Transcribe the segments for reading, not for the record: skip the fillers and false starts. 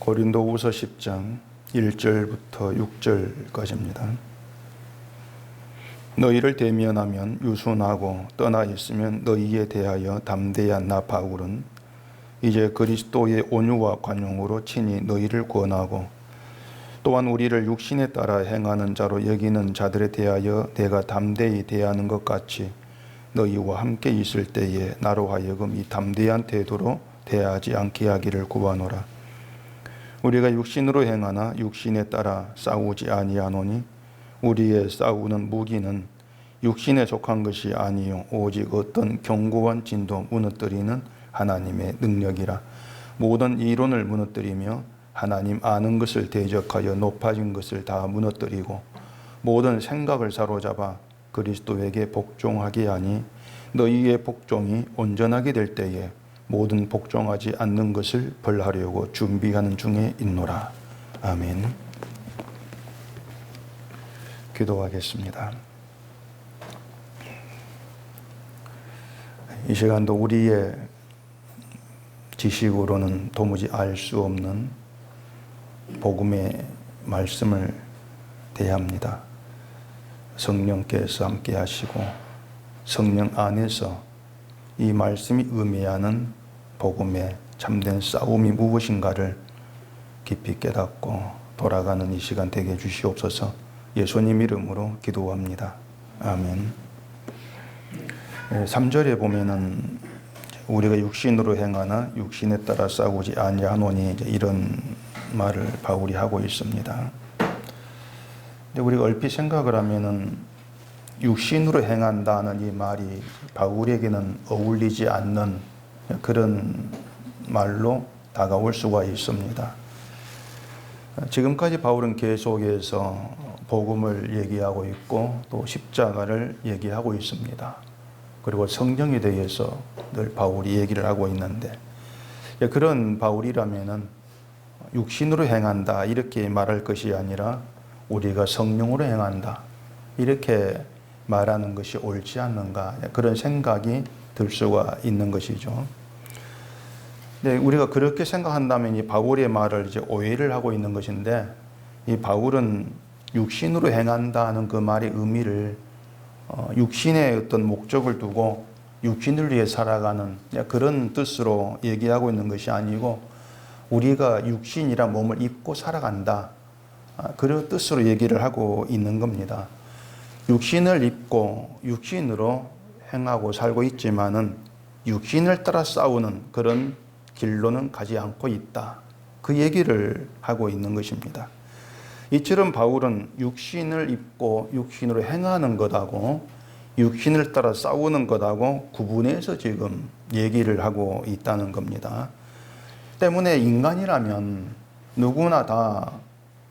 고린도후서 10장 1절부터 6절까지입니다. 너희를 대면하면 유순하고 떠나 있으면 너희에 대하여 담대한 나 바울은 이제 그리스도의 온유와 관용으로 친히 너희를 구원하고 또한 우리를 육신에 따라 행하는 자로 여기는 자들에 대하여 내가 담대히 대하는 것 같이 너희와 함께 있을 때에 나로 하여금 이 담대한 태도로 대하지 않게 하기를 구하노라. 우리가 육신으로 행하나 육신에 따라 싸우지 아니하노니 우리의 싸우는 무기는 육신에 속한 것이 아니요 오직 어떤 견고한 진도 무너뜨리는 하나님의 능력이라. 모든 이론을 무너뜨리며 하나님 아는 것을 대적하여 높아진 것을 다 무너뜨리고 모든 생각을 사로잡아 그리스도에게 복종하게 하니 너희의 복종이 온전하게 될 때에 모든 복종하지 않는 것을 벌하려고 준비하는 중에 있노라. 아멘. 기도하겠습니다. 이 시간도 우리의 지식으로는 도무지 알 수 없는 복음의 말씀을 대합니다. 성령께서 함께 하시고 성령 안에서 이 말씀이 의미하는 복음의 참된 싸움이 무엇인가를 깊이 깨닫고 돌아가는 이 시간 되게 해주시옵소서. 예수님 이름으로 기도합니다. 아멘. 3절에 보면은 우리가 육신으로 행하나 육신에 따라 싸우지 아니하노니 이런 말을 바울이 하고 있습니다. 우리가 얼핏 생각을 하면은 육신으로 행한다는 이 말이 바울에게는 어울리지 않는 그런 말로 다가올 수가 있습니다. 지금까지 바울은 계속해서 복음을 얘기하고 있고 또 십자가를 얘기하고 있습니다. 그리고 성령에 대해서 늘 바울이 얘기를 하고 있는데 그런 바울이라면은 육신으로 행한다 이렇게 말할 것이 아니라 우리가 성령으로 행한다 이렇게 말하는 것이 옳지 않는가 그런 생각이 들 수가 있는 것이죠. 네, 우리가 그렇게 생각한다면 이 바울의 말을 이제 오해를 하고 있는 것인데 이 바울은 육신으로 행한다는 그 말의 의미를 육신의 어떤 목적을 두고 육신을 위해 살아가는 그런 뜻으로 얘기하고 있는 것이 아니고 우리가 육신이란 몸을 입고 살아간다 그런 뜻으로 얘기를 하고 있는 겁니다. 육신을 입고 육신으로 행하고 살고 있지만은 육신을 따라 싸우는 그런 길로는 가지 않고 있다. 그 얘기를 하고 있는 것입니다. 이처럼 바울은 육신을 입고 육신으로 행하는 것하고 육신을 따라 싸우는 것하고 구분해서 지금 얘기를 하고 있다는 겁니다. 때문에 인간이라면 누구나 다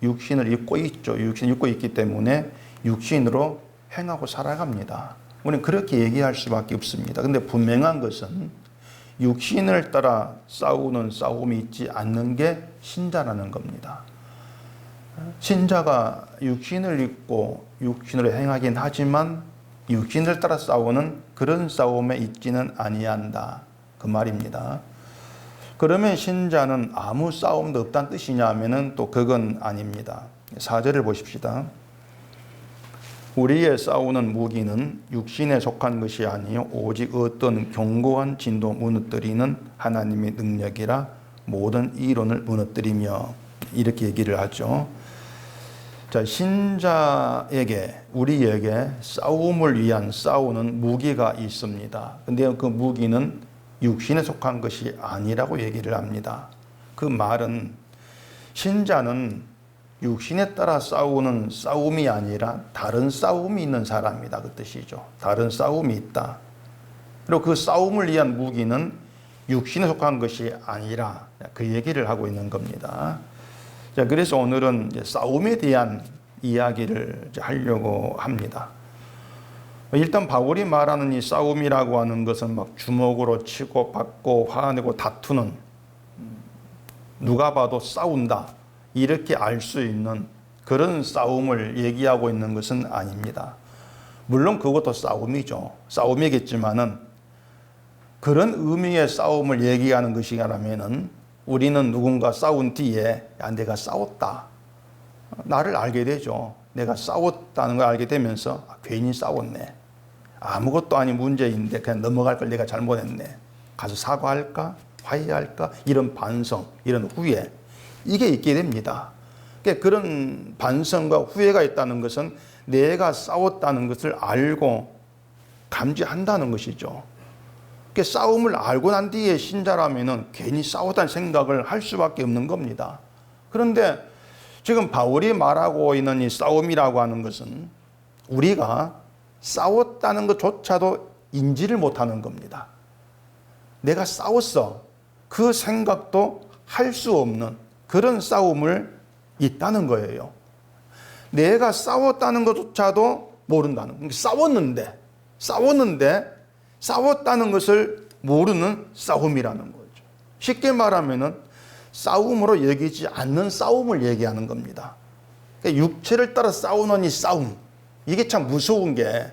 육신을 입고 있죠. 육신을 입고 있기 때문에 육신으로 행하고 살아갑니다. 우리는 그렇게 얘기할 수밖에 없습니다. 근데 분명한 것은 육신을 따라 싸우는 싸움이 있지 않는 게 신자라는 겁니다. 신자가 육신을 입고 육신으로 행하긴 하지만 육신을 따라 싸우는 그런 싸움에 있지는 아니한다. 그 말입니다. 그러면 신자는 아무 싸움도 없다는 뜻이냐 하면은 또 그건 아닙니다. 4절을 보십시다. 우리의 싸우는 무기는 육신에 속한 것이 아니요 오직 어떤 견고한 진도 무너뜨리는 하나님의 능력이라 모든 이론을 무너뜨리며 이렇게 얘기를 하죠. 자, 신자에게 우리에게 싸움을 위한 싸우는 무기가 있습니다. 근데 그 무기는 육신에 속한 것이 아니라고 얘기를 합니다. 그 말은 신자는 육신에 따라 싸우는 싸움이 아니라 다른 싸움이 있는 사람이다 그 뜻이죠. 다른 싸움이 있다. 그리고 그 싸움을 위한 무기는 육신에 속한 것이 아니라 그 얘기를 하고 있는 겁니다. 자, 그래서 오늘은 싸움에 대한 이야기를 하려고 합니다. 일단 바울이 말하는 이 싸움이라고 하는 것은 막 주먹으로 치고 받고 화내고 다투는 누가 봐도 싸운다 이렇게 알 수 있는 그런 싸움을 얘기하고 있는 것은 아닙니다. 물론 그것도 싸움이죠. 싸움이겠지만은 그런 의미의 싸움을 얘기하는 것이라면은 우리는 누군가 싸운 뒤에 내가 싸웠다. 나를 알게 되죠. 내가 싸웠다는 걸 알게 되면서 괜히 싸웠네. 아무것도 아닌 문제인데 그냥 넘어갈 걸 내가 잘못했네. 가서 사과할까? 화해할까? 이런 반성, 이런 후회. 이게 있게 됩니다. 그러니까 그런 반성과 후회가 있다는 것은 내가 싸웠다는 것을 알고 감지한다는 것이죠. 그러니까 싸움을 알고 난 뒤에 신자라면은 괜히 싸웠다는 생각을 할 수밖에 없는 겁니다. 그런데 지금 바울이 말하고 있는 이 싸움이라고 하는 것은 우리가 싸웠다는 것조차도 인지를 못하는 겁니다. 내가 싸웠어. 그 생각도 할 수 없는 그런 싸움을 있다는 거예요. 내가 싸웠다는 것조차도 모른다는 거예요. 싸웠는데 싸웠다는 것을 모르는 싸움이라는 거죠. 쉽게 말하면은 싸움으로 여기지 않는 싸움을 얘기하는 겁니다. 그러니까 육체를 따라 싸우는 이 싸움, 이게 참 무서운 게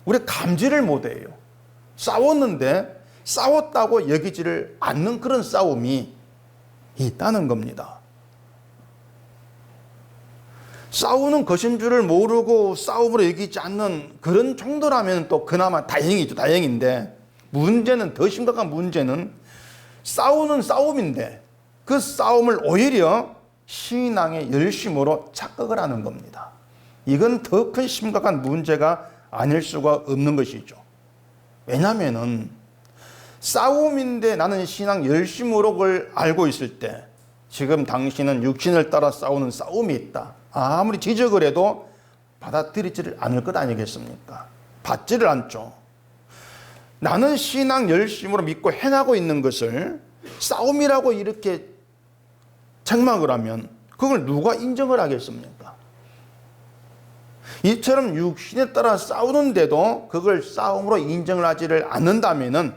우리 감지를 못해요. 싸웠는데 싸웠다고 여기지를 않는 그런 싸움이 있다는 겁니다. 싸우는 것인 줄을 모르고 싸움으로 여기지 않는 그런 정도라면 또 그나마 다행이죠. 다행인데 문제는, 더 심각한 문제는 싸우는 싸움인데 그 싸움을 오히려 신앙의 열심으로 착각을 하는 겁니다. 이건 더 큰 심각한 문제가 아닐 수가 없는 것이죠. 왜냐하면은 싸움인데 나는 신앙 열심으로 그걸 알고 있을 때 지금 당신은 육신을 따라 싸우는 싸움이 있다. 아무리 지적을 해도 받아들이지를 않을 것 아니겠습니까? 받지를 않죠. 나는 신앙 열심으로 믿고 행하고 있는 것을 싸움이라고 이렇게 책망을 하면 그걸 누가 인정을 하겠습니까? 이처럼 육신에 따라 싸우는데도 그걸 싸움으로 인정을 하지를 않는다면은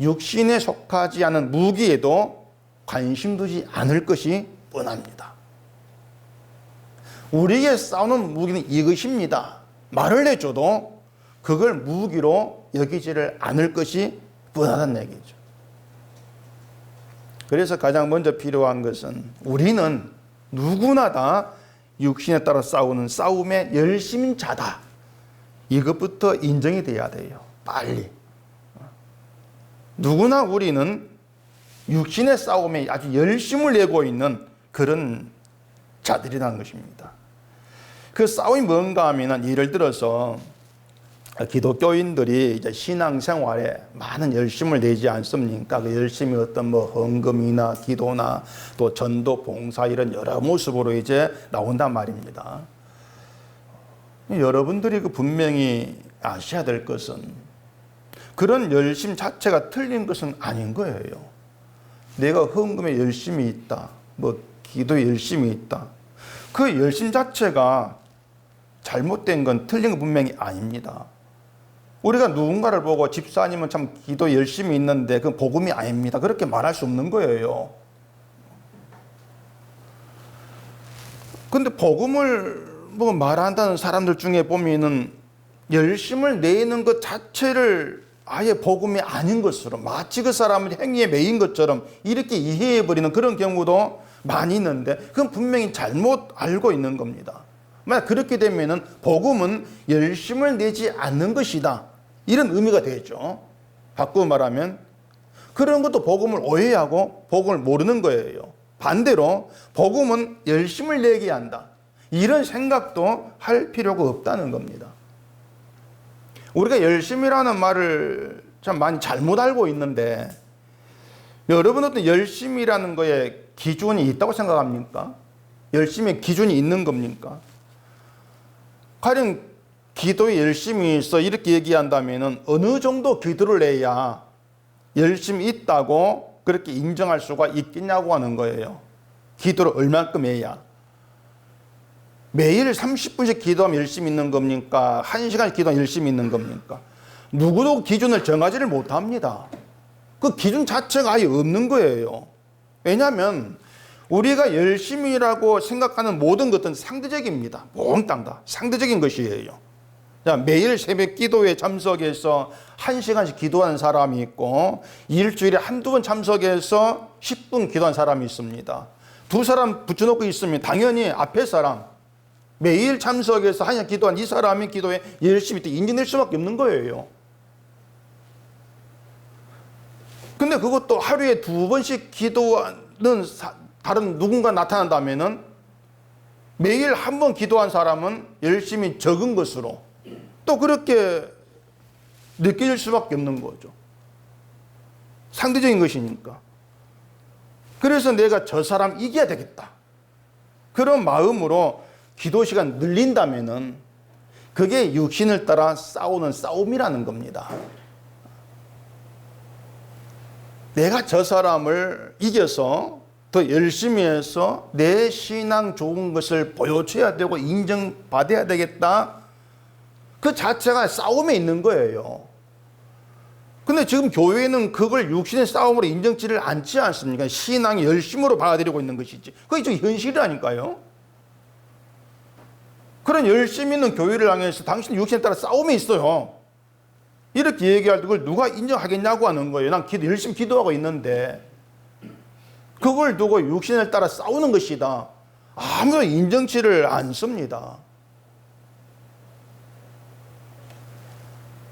육신에 속하지 않은 무기에도 관심 두지 않을 것이 뻔합니다. 우리에게 싸우는 무기는 이것입니다. 말을 해줘도 그걸 무기로 여기지를 않을 것이 뻔하다는 얘기죠. 그래서 가장 먼저 필요한 것은 우리는 누구나 다 육신에 따라 싸우는 싸움의 열심인 자다. 이것부터 인정이 돼야 돼요. 빨리. 누구나 우리는 육신의 싸움에 아주 열심을 내고 있는 그런 자들이라는 것입니다. 그 싸움이 뭔가 하면 예를 들어서 기독교인들이 이제 신앙생활에 많은 열심을 내지 않습니까? 그 열심히 어떤 헌금이나 기도나 또 전도, 봉사 이런 여러 모습으로 이제 나온단 말입니다. 여러분들이 분명히 아셔야 될 것은 그런 열심 자체가 틀린 것은 아닌 거예요. 내가 헌금에 열심히 있다, 기도에 열심히 있다. 그 열심 자체가 잘못된 건 틀린 건 분명히 아닙니다. 우리가 누군가를 보고 집사님은 참 기도 열심히 있는데 그건 복음이 아닙니다. 그렇게 말할 수 없는 거예요. 근데 복음을 말한다는 사람들 중에 보면은 열심을 내는 것 자체를 아예 복음이 아닌 것으로 마치 그 사람은 행위에 매인 것처럼 이렇게 이해해버리는 그런 경우도 많이 있는데 그건 분명히 잘못 알고 있는 겁니다. 만약 그렇게 되면은 복음은 열심을 내지 않는 것이다. 이런 의미가 되죠. 바꾸어 말하면 그런 것도 복음을 오해하고 복음을 모르는 거예요. 반대로 복음은 열심을 내게 한다. 이런 생각도 할 필요가 없다는 겁니다. 우리가 열심이라는 말을 참 많이 잘못 알고 있는데 여러분 어떤 열심이라는 거에 기준이 있다고 생각합니까? 열심의 기준이 있는 겁니까? 가령 기도에 열심히 있어 이렇게 얘기한다면 어느 정도 기도를 해야 열심히 있다고 그렇게 인정할 수가 있겠냐고 하는 거예요. 기도를 얼만큼 해야. 매일 30분씩 기도하면 열심히 있는 겁니까? 1시간 기도하면 열심히 있는 겁니까? 누구도 기준을 정하지를 못합니다. 그 기준 자체가 아예 없는 거예요. 왜냐하면 우리가 열심이라고 생각하는 모든 것은 상대적입니다. 몽땅 다 상대적인 것이에요. 자, 매일 새벽 기도에 참석해서 1시간씩 기도하는 사람이 있고 일주일에 한두 번 참석해서 10분 기도하는 사람이 있습니다. 두 사람 붙여놓고 있으면 당연히 앞에 사람 매일 참석해서 1시간 기도한 이 사람이 기도에 열심히 인정될 수밖에 없는 거예요. 근데 그것도 하루에 2번씩 기도하는 다른 누군가 나타난다면은 매일 한 번 기도한 사람은 열심히 적은 것으로 또 그렇게 느껴질 수밖에 없는 거죠. 상대적인 것이니까. 그래서 내가 저 사람 이겨야 되겠다. 그런 마음으로 기도 시간 늘린다면은 그게 육신을 따라 싸우는 싸움이라는 겁니다. 내가 저 사람을 이겨서 더 열심히 해서 내 신앙 좋은 것을 보여줘야 되고 인정받아야 되겠다. 그 자체가 싸움에 있는 거예요. 근데 지금 교회는 그걸 육신의 싸움으로 인정치를 않지 않습니까? 신앙의 열심으로 받아들이고 있는 것이지. 그게 지금 현실이라니까요. 그런 열심 있는 교회를 향해서 당신 육신에 따라 싸움이 있어요. 이렇게 얘기할 때 그걸 누가 인정하겠냐고 하는 거예요. 난 열심히 기도하고 있는데 그걸 두고 육신을 따라 싸우는 것이다. 아무도 인정치를 않습니다.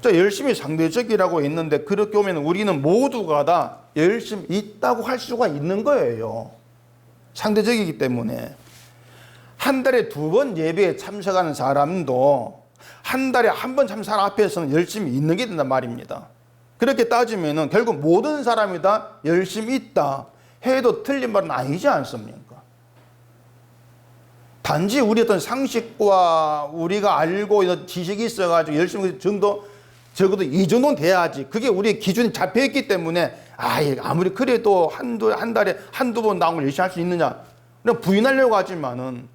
자, 열심히 상대적이라고 했는데 그렇게 오면 우리는 모두가 다 열심히 있다고 할 수가 있는 거예요. 상대적이기 때문에. 한 달에 2번 예배에 참석하는 사람도 한 달에 한 번 참석하는 앞에서는 열심히 있는 게 된단 말입니다. 그렇게 따지면은 결국 모든 사람이 다 열심히 있다 해도 틀린 말은 아니지 않습니까? 단지 우리 어떤 상식과 우리가 알고 있는 지식이 있어가지고 열심히 정도 적어도 이 정도는 돼야지. 그게 우리의 기준이 잡혀있기 때문에 아무리 그래도 한 달에 한두 번 나온 걸 열심히 할 수 있느냐 그냥 부인하려고 하지만은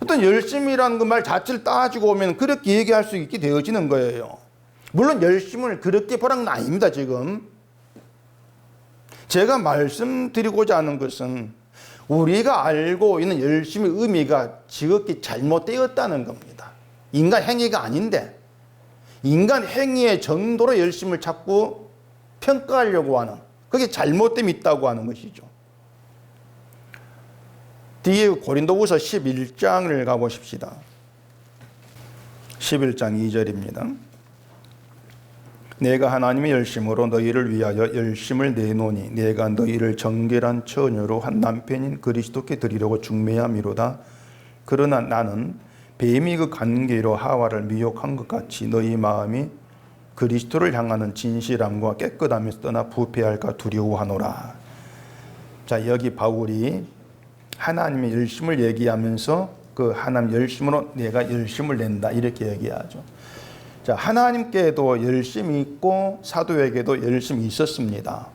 어떤 열심이라는 그 말 자체를 따지고 오면 그렇게 얘기할 수 있게 되어지는 거예요. 물론 열심을 그렇게 보라는 건 아닙니다. 지금 제가 말씀드리고자 하는 것은 우리가 알고 있는 열심의 의미가 지극히 잘못되었다는 겁니다. 인간 행위가 아닌데 인간 행위의 정도로 열심을 자꾸 평가하려고 하는 그게 잘못됨이 있다고 하는 것이죠. 뒤에 고린도후서 11장을 가보십시다. 11장 2절입니다. 내가 하나님의 열심으로 너희를 위하여 열심을 내노니 내가 너희를 정결한 처녀로 한 남편인 그리스도께 드리려고 중매함이로다. 그러나 나는 뱀이 그 관계로 하와를 미혹한 것 같이 너희 마음이 그리스도를 향하는 진실함과 깨끗함에서 떠나 부패할까 두려워하노라. 자, 여기 바울이 하나님의 열심을 얘기하면서 그 하나님 열심으로 내가 열심을 낸다 이렇게 얘기하죠. 자, 하나님께도 열심이 있고 사도에게도 열심이 있었습니다.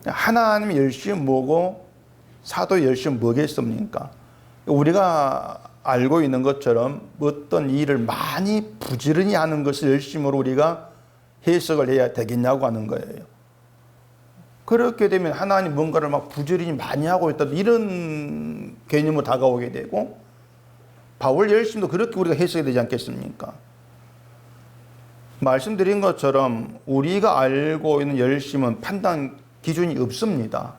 하나님의 열심은 뭐고 사도의 열심은 뭐겠습니까? 우리가 알고 있는 것처럼 어떤 일을 많이 부지런히 하는 것을 열심으로 우리가 해석을 해야 되겠냐고 하는 거예요. 그렇게 되면 하나님 뭔가를 막 부지런히 많이 하고 있다 이런 개념으로 다가오게 되고 바울 열심도 그렇게 우리가 해석해야 되지 않겠습니까? 말씀드린 것처럼 우리가 알고 있는 열심은 판단 기준이 없습니다.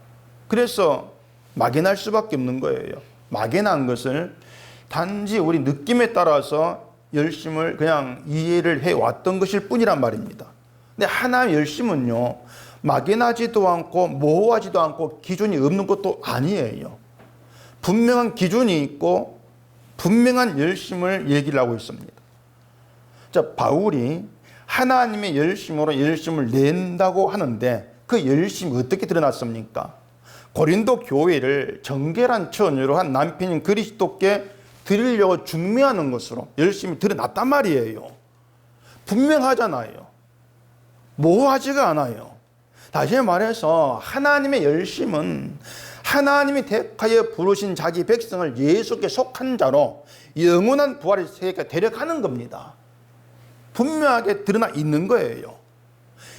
그래서 막연할 수밖에 없는 거예요. 막연한 것을 단지 우리 느낌에 따라서 열심을 그냥 이해를 해왔던 것일 뿐이란 말입니다. 근데 하나의 열심은요, 막연하지도 않고 모호하지도 않고 기준이 없는 것도 아니에요. 분명한 기준이 있고 분명한 열심을 얘기를 하고 있습니다. 자, 바울이 하나님의 열심으로 열심을 낸다고 하는데 그 열심이 어떻게 드러났습니까? 고린도 교회를 정결한 처녀로 한 남편인 그리스도께 드리려고 중매하는 것으로 열심히 드러났단 말이에요. 분명하잖아요. 모호하지가 않아요. 다시 말해서 하나님의 열심은 하나님이 택하여 부르신 자기 백성을 예수께 속한 자로 영원한 부활의 세계까지 데려가는 겁니다. 분명하게 드러나 있는 거예요.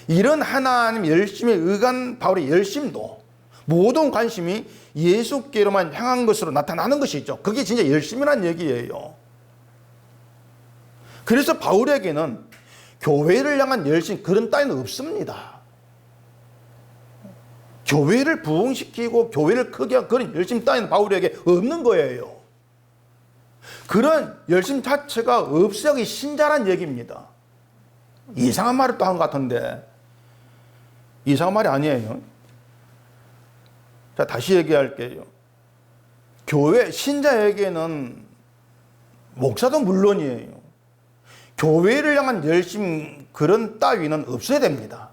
이런 하나님 열심에 의한 바울의 열심도 모든 관심이 예수께로만 향한 것으로 나타나는 것이죠. 그게 진짜 열심이란 얘기예요. 그래서 바울에게는 교회를 향한 열심 그런 따위는 없습니다. 교회를 부흥시키고 교회를 크게 한 그런 열심 따위는 바울에게 없는 거예요. 그런 열심 자체가 없어야 신자란 얘기입니다. 이상한 말을 또 한 것 같은데 이상한 말이 아니에요. 자, 다시 얘기할게요. 교회 신자에게는 목사도 물론이에요. 교회를 향한 열심 그런 따위는 없어야 됩니다.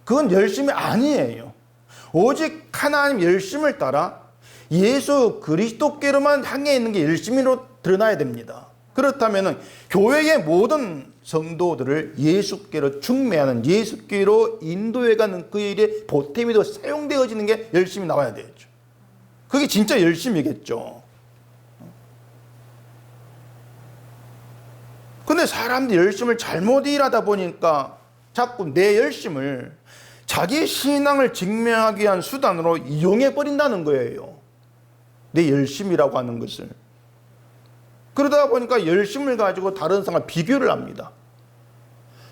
그건 열심이 아니에요. 오직 하나님 열심을 따라 예수 그리스도께로만 향해 있는 게 열심으로 드러나야 됩니다. 그렇다면 교회의 모든 성도들을 예수께로 중매하는 해예수께로 인도해가는 그 일에 보탬이 되어 사용되어지는 게 열심히 나와야 되죠. 그게 진짜 열심이겠죠. 근데 사람들이 열심을 잘못 일하다 보니까 자꾸 내 열심을 자기 신앙을 증명하기 위한 수단으로 이용해 버린다는 거예요. 내 열심이라고 하는 것을. 그러다 보니까 열심을 가지고 다른 사람과 비교를 합니다.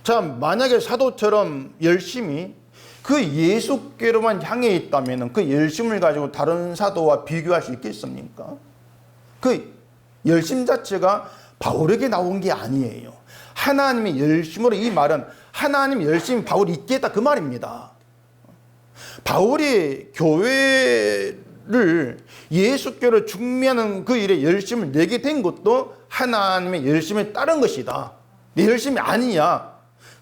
자, 만약에 사도처럼 열심히 그 예수께로만 향해 있다면 그 열심을 가지고 다른 사도와 비교할 수 있겠습니까? 그 열심 자체가 바울에게 나온 게 아니에요. 하나님의 열심으로, 이 말은 하나님 열심히 바울이 있게 했다 그 말입니다. 바울이 교회를 예수께로 중매하는 그 일에 열심을 내게 된 것도 하나님의 열심에 따른 것이다. 내 열심이 아니냐.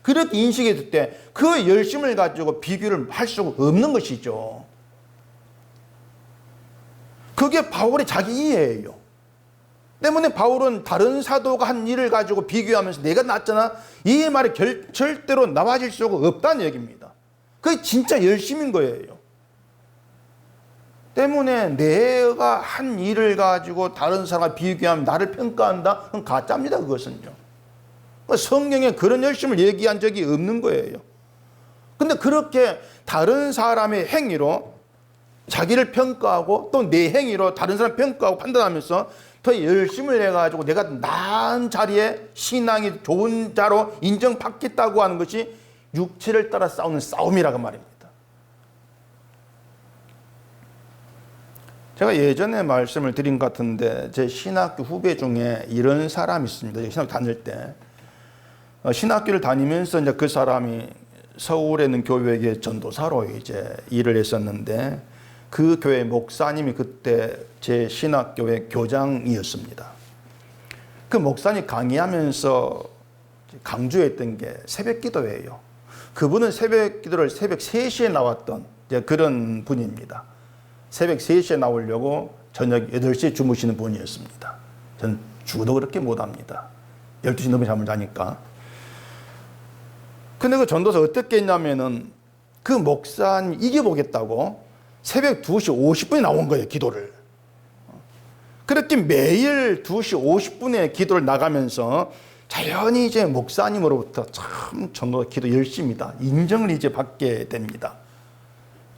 그렇게 인식했을 때 그 열심을 가지고 비교를 할 수가 없는 것이죠. 그게 바울의 자기 이해예요. 때문에 바울은 다른 사도가 한 일을 가지고 비교하면서 내가 낫잖아, 이 말이 절대로 나와질 수가 없다는 얘기입니다. 그게 진짜 열심인 거예요. 때문에 내가 한 일을 가지고 다른 사람과 비교하면 나를 평가한다? 그건 가짜입니다. 그것은요. 성경에 그런 열심을 얘기한 적이 없는 거예요. 근데 그렇게 다른 사람의 행위로 자기를 평가하고 또 내 행위로 다른 사람 평가하고 판단하면서 더 열심을 해가지고 내가 나은 자리에 신앙이 좋은 자로 인정받겠다고 하는 것이 육체를 따라 싸우는 싸움이라고 말입니다. 제가 예전에 말씀을 드린 것 같은데 제 신학교 후배 중에 이런 사람이 있습니다. 신학교 다닐 때 신학교를 다니면서 이제 그 사람이 서울에 있는 교회의 전도사로 이제 일을 했었는데 그 교회 목사님이 그때 제 신학교의 교장이었습니다. 그 목사님 강의하면서 강조했던 게 새벽 기도예요. 그분은 새벽 기도를 새벽 3시에 나왔던 이제 그런 분입니다. 새벽 3시에 나오려고 저녁 8시에 주무시는 분이었습니다. 전 죽어도 그렇게 못합니다. 12시 넘게 잠을 자니까. 근데 그 전도사 어떻게 했냐면은 그 목사님 이겨보겠다고 새벽 2시 50분에 나온 거예요, 기도를. 그렇게 매일 2시 50분에 기도를 나가면서 자연히 이제 목사님으로부터 참 전도사 기도 열심이다 인정을 이제 받게 됩니다.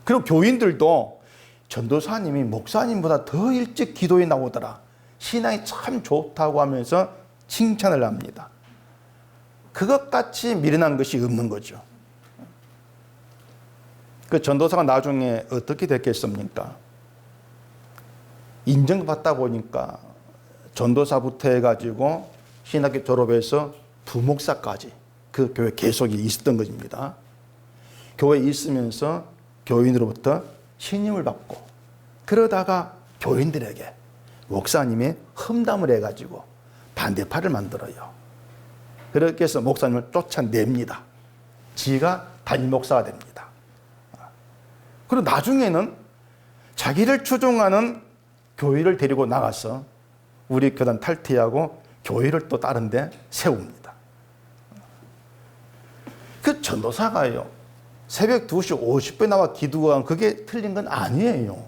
그리고 교인들도 전도사님이 목사님보다 더 일찍 기도에 나오더라, 신앙이 참 좋다고 하면서 칭찬을 합니다. 그것같이 미련한 것이 없는 거죠. 그 전도사가 나중에 어떻게 됐겠습니까? 인정받다 보니까 전도사부터 해가지고 신학교 졸업해서 부목사까지 그 교회 계속 있었던 것입니다. 교회에 있으면서 교인으로부터 신임을 받고, 그러다가 교인들에게 목사님이 험담을 해가지고 반대파를 만들어요. 그렇게 해서 목사님을 쫓아냅니다. 지가 담임 목사가 됩니다. 그리고 나중에는 자기를 추종하는 교회를 데리고 나가서 우리 교단 탈퇴하고 교회를 또 다른 데 세웁니다. 그 전도사가요, 새벽 2시 50분에 나와 기도한 그게 틀린 건 아니에요.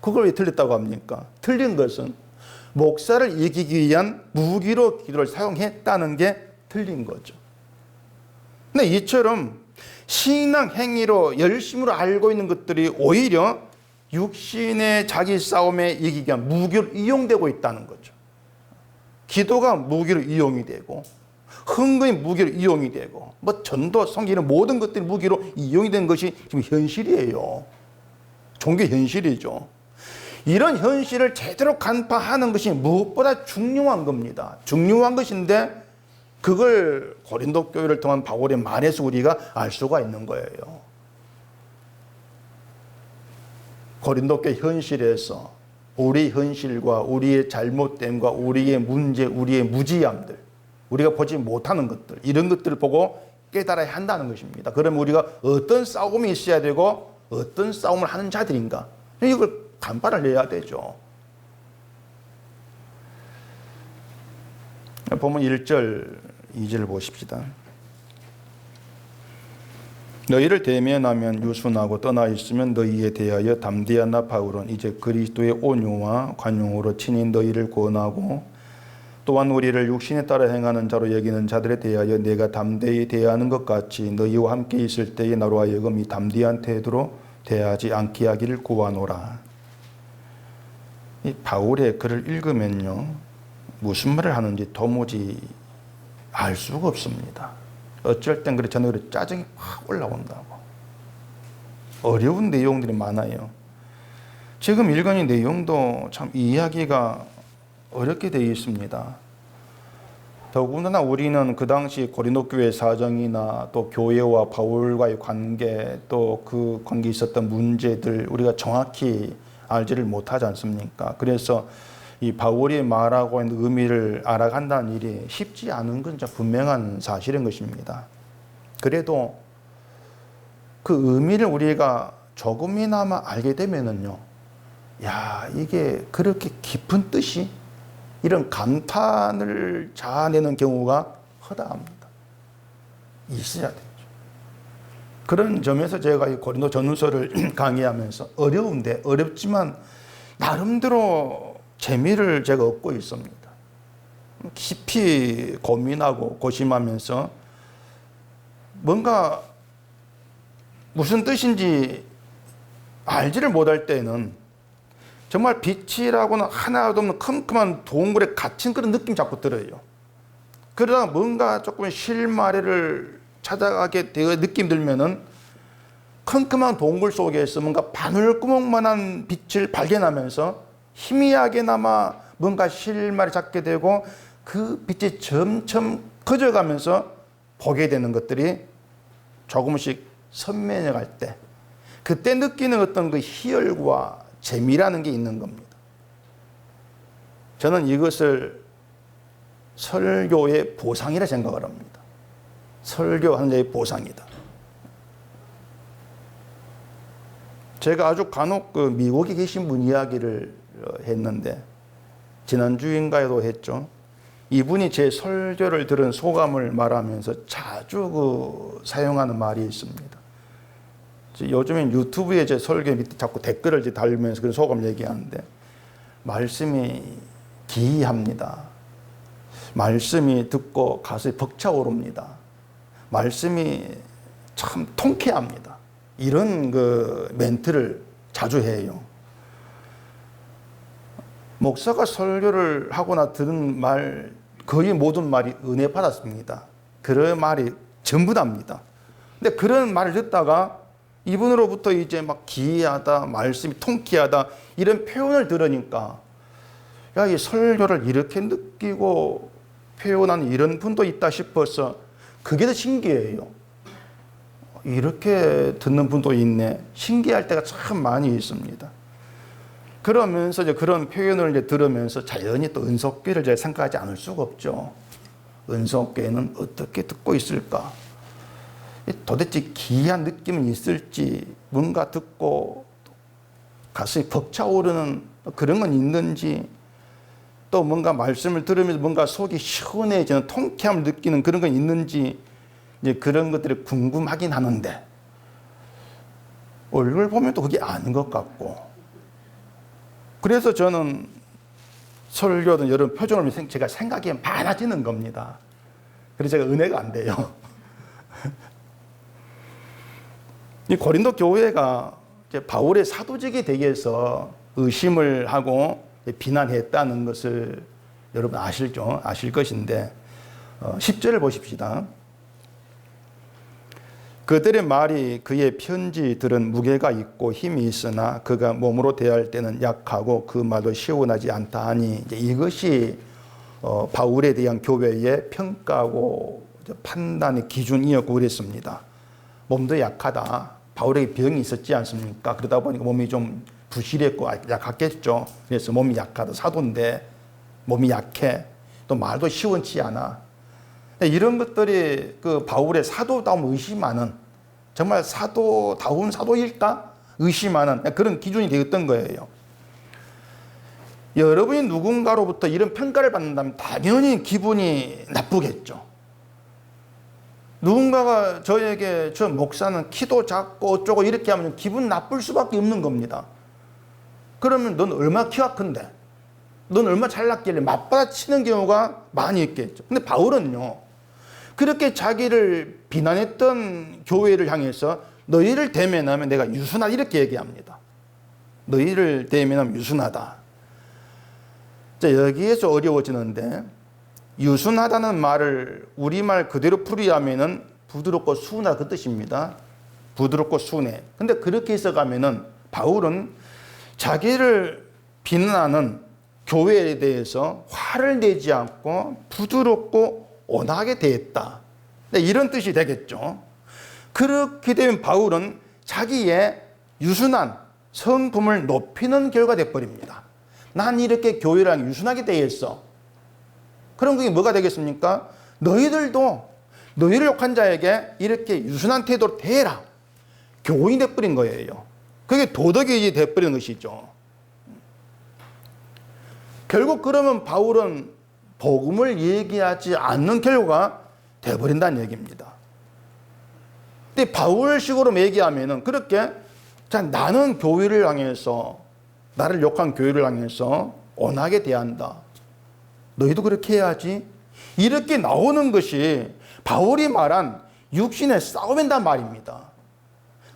그걸 왜 틀렸다고 합니까? 틀린 것은 목사를 이기기 위한 무기로 기도를 사용했다는 게 틀린 거죠. 근데 이처럼 신앙 행위로 열심으로 알고 있는 것들이 오히려 육신의 자기 싸움에 이기기 위한 무기로 이용되고 있다는 거죠. 기도가 무기로 이용이 되고, 헌금이 무기로 이용이 되고, 뭐 전도, 성기는 모든 것들이 무기로 이용이 된 것이 지금 현실이에요. 종교 현실이죠. 이런 현실을 제대로 간파하는 것이 무엇보다 중요한 겁니다. 중요한 것인데 그걸 고린도 교회를 통한 바울의 말에서 우리가 알 수가 있는 거예요. 고린도 교회 현실에서 우리 현실과 우리의 잘못됨과 우리의 문제, 우리의 무지함들, 우리가 보지 못하는 것들, 이런 것들을 보고 깨달아야 한다는 것입니다. 그러면 우리가 어떤 싸움이 있어야 되고 어떤 싸움을 하는 자들인가, 이걸 간파를 해야 되죠. 보면 1절, 2절을 보십시다. 너희를 대면하면 유순하고 떠나 있으면 너희에 대하여 담대하나 바울은 이제 그리스도의 온유와 관용으로 친히 너희를 권하고 또한 우리를 육신에 따라 행하는 자로 여기는 자들에 대하여 내가 담대히 대하는 것 같이 너희와 함께 있을 때에 나로 하여금 이 담대한 태도로 대하지 않게 하기를 구하노라. 이 바울의 글을 읽으면요, 무슨 말을 하는지 도무지 알 수가 없습니다. 어쩔 땐 그래 저는 그래 짜증이 확 올라온다고. 어려운 내용들이 많아요. 지금 읽은 이 내용도 참 이해하기가 어렵게 되어 있습니다. 더군다나 우리는 그 당시 고린도 교회 사정이나 또 교회와 바울과의 관계, 또 그 관계에 있었던 문제들 우리가 정확히 알지를 못하지 않습니까? 그래서 이 바울이 말하고 있는 의미를 알아간다는 일이 쉽지 않은 건 분명한 사실인 것입니다. 그래도 그 의미를 우리가 조금이나마 알게 되면은요, 야, 이게 그렇게 깊은 뜻이, 이런 감탄을 자아내는 경우가 허다합니다. 있어야 되죠. 그런 점에서 제가 이 고린도 전후서를 강의하면서 어렵지만 나름대로 재미를 제가 얻고 있습니다. 깊이 고민하고 고심하면서 뭔가 무슨 뜻인지 알지를 못할 때는 정말 빛이라고는 하나도 없는 컴컴한 동굴에 갇힌 그런 느낌이 자꾸 들어요. 그러다가 뭔가 조금 실마리를 찾아가게 되어 느낌 들면은 컴컴한 동굴 속에서 뭔가 바늘구멍만한 빛을 발견하면서 희미하게나마 뭔가 실마리 잡게 되고 그 빛이 점점 커져가면서 보게 되는 것들이 조금씩 선명해갈 때, 그때 느끼는 어떤 그 희열과 재미라는 게 있는 겁니다. 저는 이것을 설교의 보상이라 생각을 합니다. 설교하는 자의 보상이다. 제가 아주 간혹 그 미국에 계신 분 이야기를 했는데, 지난주인가에도 했죠. 이분이 제 설교를 들은 소감을 말하면서 자주 사용하는 말이 있습니다. 요즘엔 유튜브에 제 설교 밑에 자꾸 댓글을 달면서 그런 소감 얘기하는데, 말씀이 기이합니다. 말씀이 듣고 가슴이 벅차오릅니다. 말씀이 참 통쾌합니다. 이런 그 멘트를 자주 해요. 목사가 설교를 하거나 들은 말, 거의 모든 말이 은혜 받았습니다. 그런 말이 전부 답니다. 근데 그런 말을 듣다가 이분으로부터 이제 막 기이하다, 말씀이 통쾌하다, 이런 표현을 들으니까, 야, 이 설교를 이렇게 느끼고 표현하는 이런 분도 있다 싶어서 그게 더 신기해요. 이렇게 듣는 분도 있네. 신기할 때가 참 많이 있습니다. 그러면서 이제 그런 표현을 이제 들으면서 자연히 또 은속교를 제가 생각하지 않을 수가 없죠. 은속교는 어떻게 듣고 있을까? 도대체 기이한 느낌은 있을지, 뭔가 듣고 가슴이 벅차오르는 그런 건 있는지, 또 뭔가 말씀을 들으면서 뭔가 속이 시원해지는 통쾌함을 느끼는 그런 건 있는지, 이제 그런 것들이 궁금하긴 하는데, 얼굴 보면 또 그게 아닌 것 같고, 그래서 저는 설교든 여러 표정을 제가 생각이 많아지는 겁니다. 그래서 제가 은혜가 안 돼요. 이 고린도 교회가 이제 바울의 사도직에 대해서 의심을 하고 비난했다는 것을 여러분 아실죠? 아실 것인데 10절을 보십시다. 그들의 말이 그의 편지들은 무게가 있고 힘이 있으나 그가 몸으로 대할 때는 약하고 그 말도 시원하지 않다 하니 이제 이것이 바울에 대한 교회의 평가고 판단의 기준이었고 그랬습니다. 몸도 약하다. 바울에게 병이 있었지 않습니까? 그러다 보니까 몸이 좀 부실했고 약했겠죠. 그래서 몸이 약하다. 사도인데 몸이 약해. 또 말도 시원치 않아. 이런 것들이 그 바울의 사도다움 의심하는, 정말 사도다운 사도일까? 의심하는 그런 기준이 되었던 거예요. 여러분이 누군가로부터 이런 평가를 받는다면 당연히 기분이 나쁘겠죠. 누군가가 저에게 저 목사는 키도 작고 어쩌고 이렇게 하면 기분 나쁠 수밖에 없는 겁니다. 그러면 넌 얼마나 키가 큰데? 넌 얼마나 잘났길래 맞받아치는 경우가 많이 있겠죠. 근데 바울은요, 그렇게 자기를 비난했던 교회를 향해서 너희를 대면하면 내가 유순하다 이렇게 얘기합니다. 너희를 대면하면 유순하다. 자, 여기에서 어려워지는데 유순하다는 말을 우리말 그대로 풀이하면은 부드럽고 순하다 그 뜻입니다. 부드럽고 순해. 근데 그렇게 해석하면은 바울은 자기를 비난하는 교회에 대해서 화를 내지 않고 부드럽고 온화하게 대했다. 이런 뜻이 되겠죠. 그렇게 되면 바울은 자기의 유순한 성품을 높이는 결과가 되어버립니다. 난 이렇게 교회랑 유순하게 대했어. 그럼 그게 뭐가 되겠습니까? 너희들도 너희를 욕한 자에게 이렇게 유순한 태도로 대해라. 교훈이 되어버린 거예요. 그게 도덕이 되어버리는 것이죠. 결국 그러면 바울은 복음을 얘기하지 않는 결과가 되어버린다는 얘기입니다. 근데 바울식으로 얘기하면은 그렇게 자, 나는 교회를 향해서, 나를 욕한 교회를 향해서 온하게 대한다. 너희도 그렇게 해야지. 이렇게 나오는 것이 바울이 말한 육신의 싸움이란 말입니다.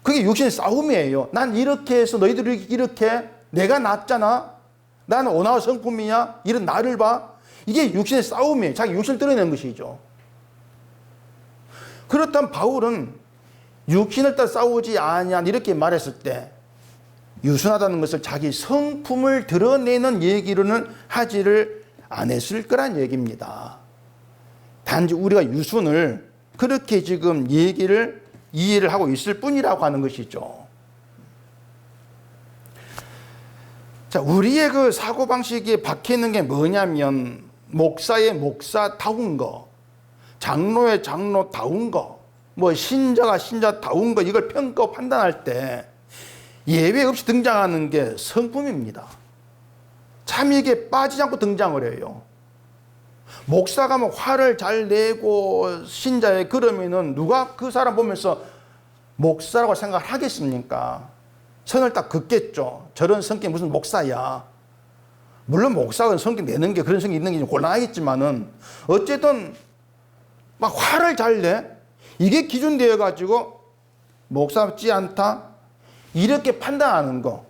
그게 육신의 싸움이에요. 난 이렇게 해서 너희들이 이렇게, 내가 낫잖아. 나는 온화한 성품이야. 이런 나를 봐. 이게 육신의 싸움이에요. 자기 육신을 드러내는 것이죠. 그렇다면 바울은 육신을 따라 싸우지 아니한 이렇게 말했을 때 유순하다는 것을 자기 성품을 드러내는 얘기로는 하지를 안 했을 거란 얘기입니다. 단지 우리가 유순을 그렇게 지금 이해를 하고 있을 뿐이라고 하는 것이죠. 자, 우리의 그 사고방식에 박혀 있는 게 뭐냐면 목사의 목사다운 거, 장로의 장로다운 거, 뭐 신자가 신자다운 거, 이걸 평가 판단할 때 예외 없이 등장하는 게 성품입니다. 참 이게 빠지지 않고 등장을 해요. 목사가 뭐 화를 잘 내고 신자에 그러면은 누가 그 사람 보면서 목사라고 생각을 하겠습니까? 선을 딱 긋겠죠. 저런 성격이 무슨 목사야. 물론 목사가 성격 내는 게 그런 성격이 있는 게 좀 곤란하겠지만은 어쨌든 막 화를 잘 내. 이게 기준되어 가지고 목사답지 않다. 이렇게 판단하는 거.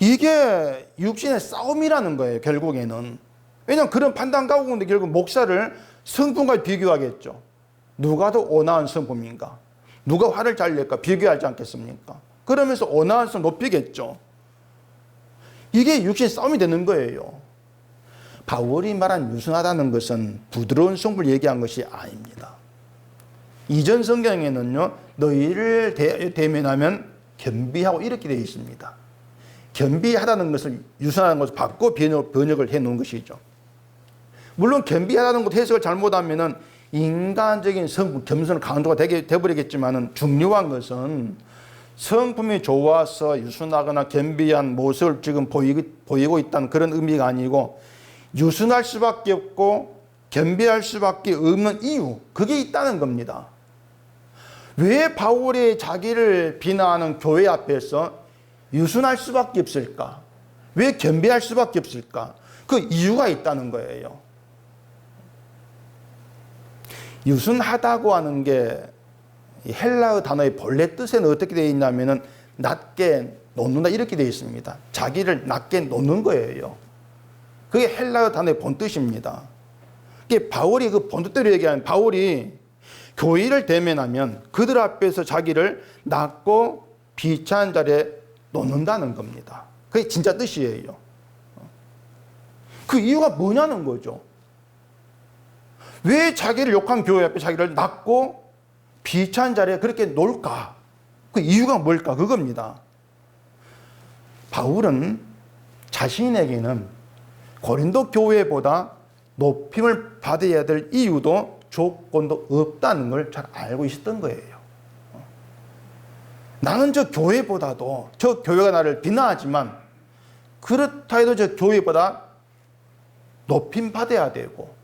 이게 육신의 싸움이라는 거예요, 결국에는. 왜냐하면 그런 판단 가운데 결국 목사를 성품과 비교하겠죠. 누가 더 온화한 성품인가? 누가 화를 잘 낼까? 비교하지 않겠습니까? 그러면서 온화한 성품 높이겠죠. 이게 육신의 싸움이 되는 거예요. 바울이 말한 유순하다는 것은 부드러운 성품을 얘기한 것이 아닙니다. 이전 성경에는요, 너희를 대면하면 겸비하고 이렇게 되어 있습니다. 겸비하다는 것을 유순하다는 것을 바꿔 번역을 해 놓은 것이죠. 물론 겸비하다는 것 해석을 잘못하면은 인간적인 성품, 겸손 강조가 되버리겠지만은 중요한 것은 성품이 좋아서 유순하거나 겸비한 모습을 지금 보이고 있다는 그런 의미가 아니고 유순할 수밖에 없고 겸비할 수밖에 없는 이유, 그게 있다는 겁니다. 왜 바울이 자기를 비난하는 교회 앞에서 유순할 수밖에 없을까? 왜 겸비할 수밖에 없을까? 그 이유가 있다는 거예요. 유순하다고 하는 게 헬라어 단어의 본래 뜻에는 어떻게 되어 있냐면은 낮게 놓는다 이렇게 되어 있습니다. 자기를 낮게 놓는 거예요. 그게 헬라어 단어의 본뜻입니다. 이게 바울이 그 본뜻대로 얘기하는, 바울이 교회를 대면하면 그들 앞에서 자기를 낮고 비참한 자리에 놓는다는 겁니다. 그게 진짜 뜻이에요. 그 이유가 뭐냐는 거죠. 왜 자기를 욕한 교회 앞에 자기를 낮고 비참한 자리에 그렇게 놓을까? 그 이유가 뭘까? 그겁니다. 바울은 자신에게는 고린도 교회보다 높임을 받아야 될 이유도 조건도 없다는 걸 잘 알고 있었던 거예요. 나는 저 교회보다도, 저 교회가 나를 비난하지만 그렇다 해도 저 교회보다 높임 받아야 되고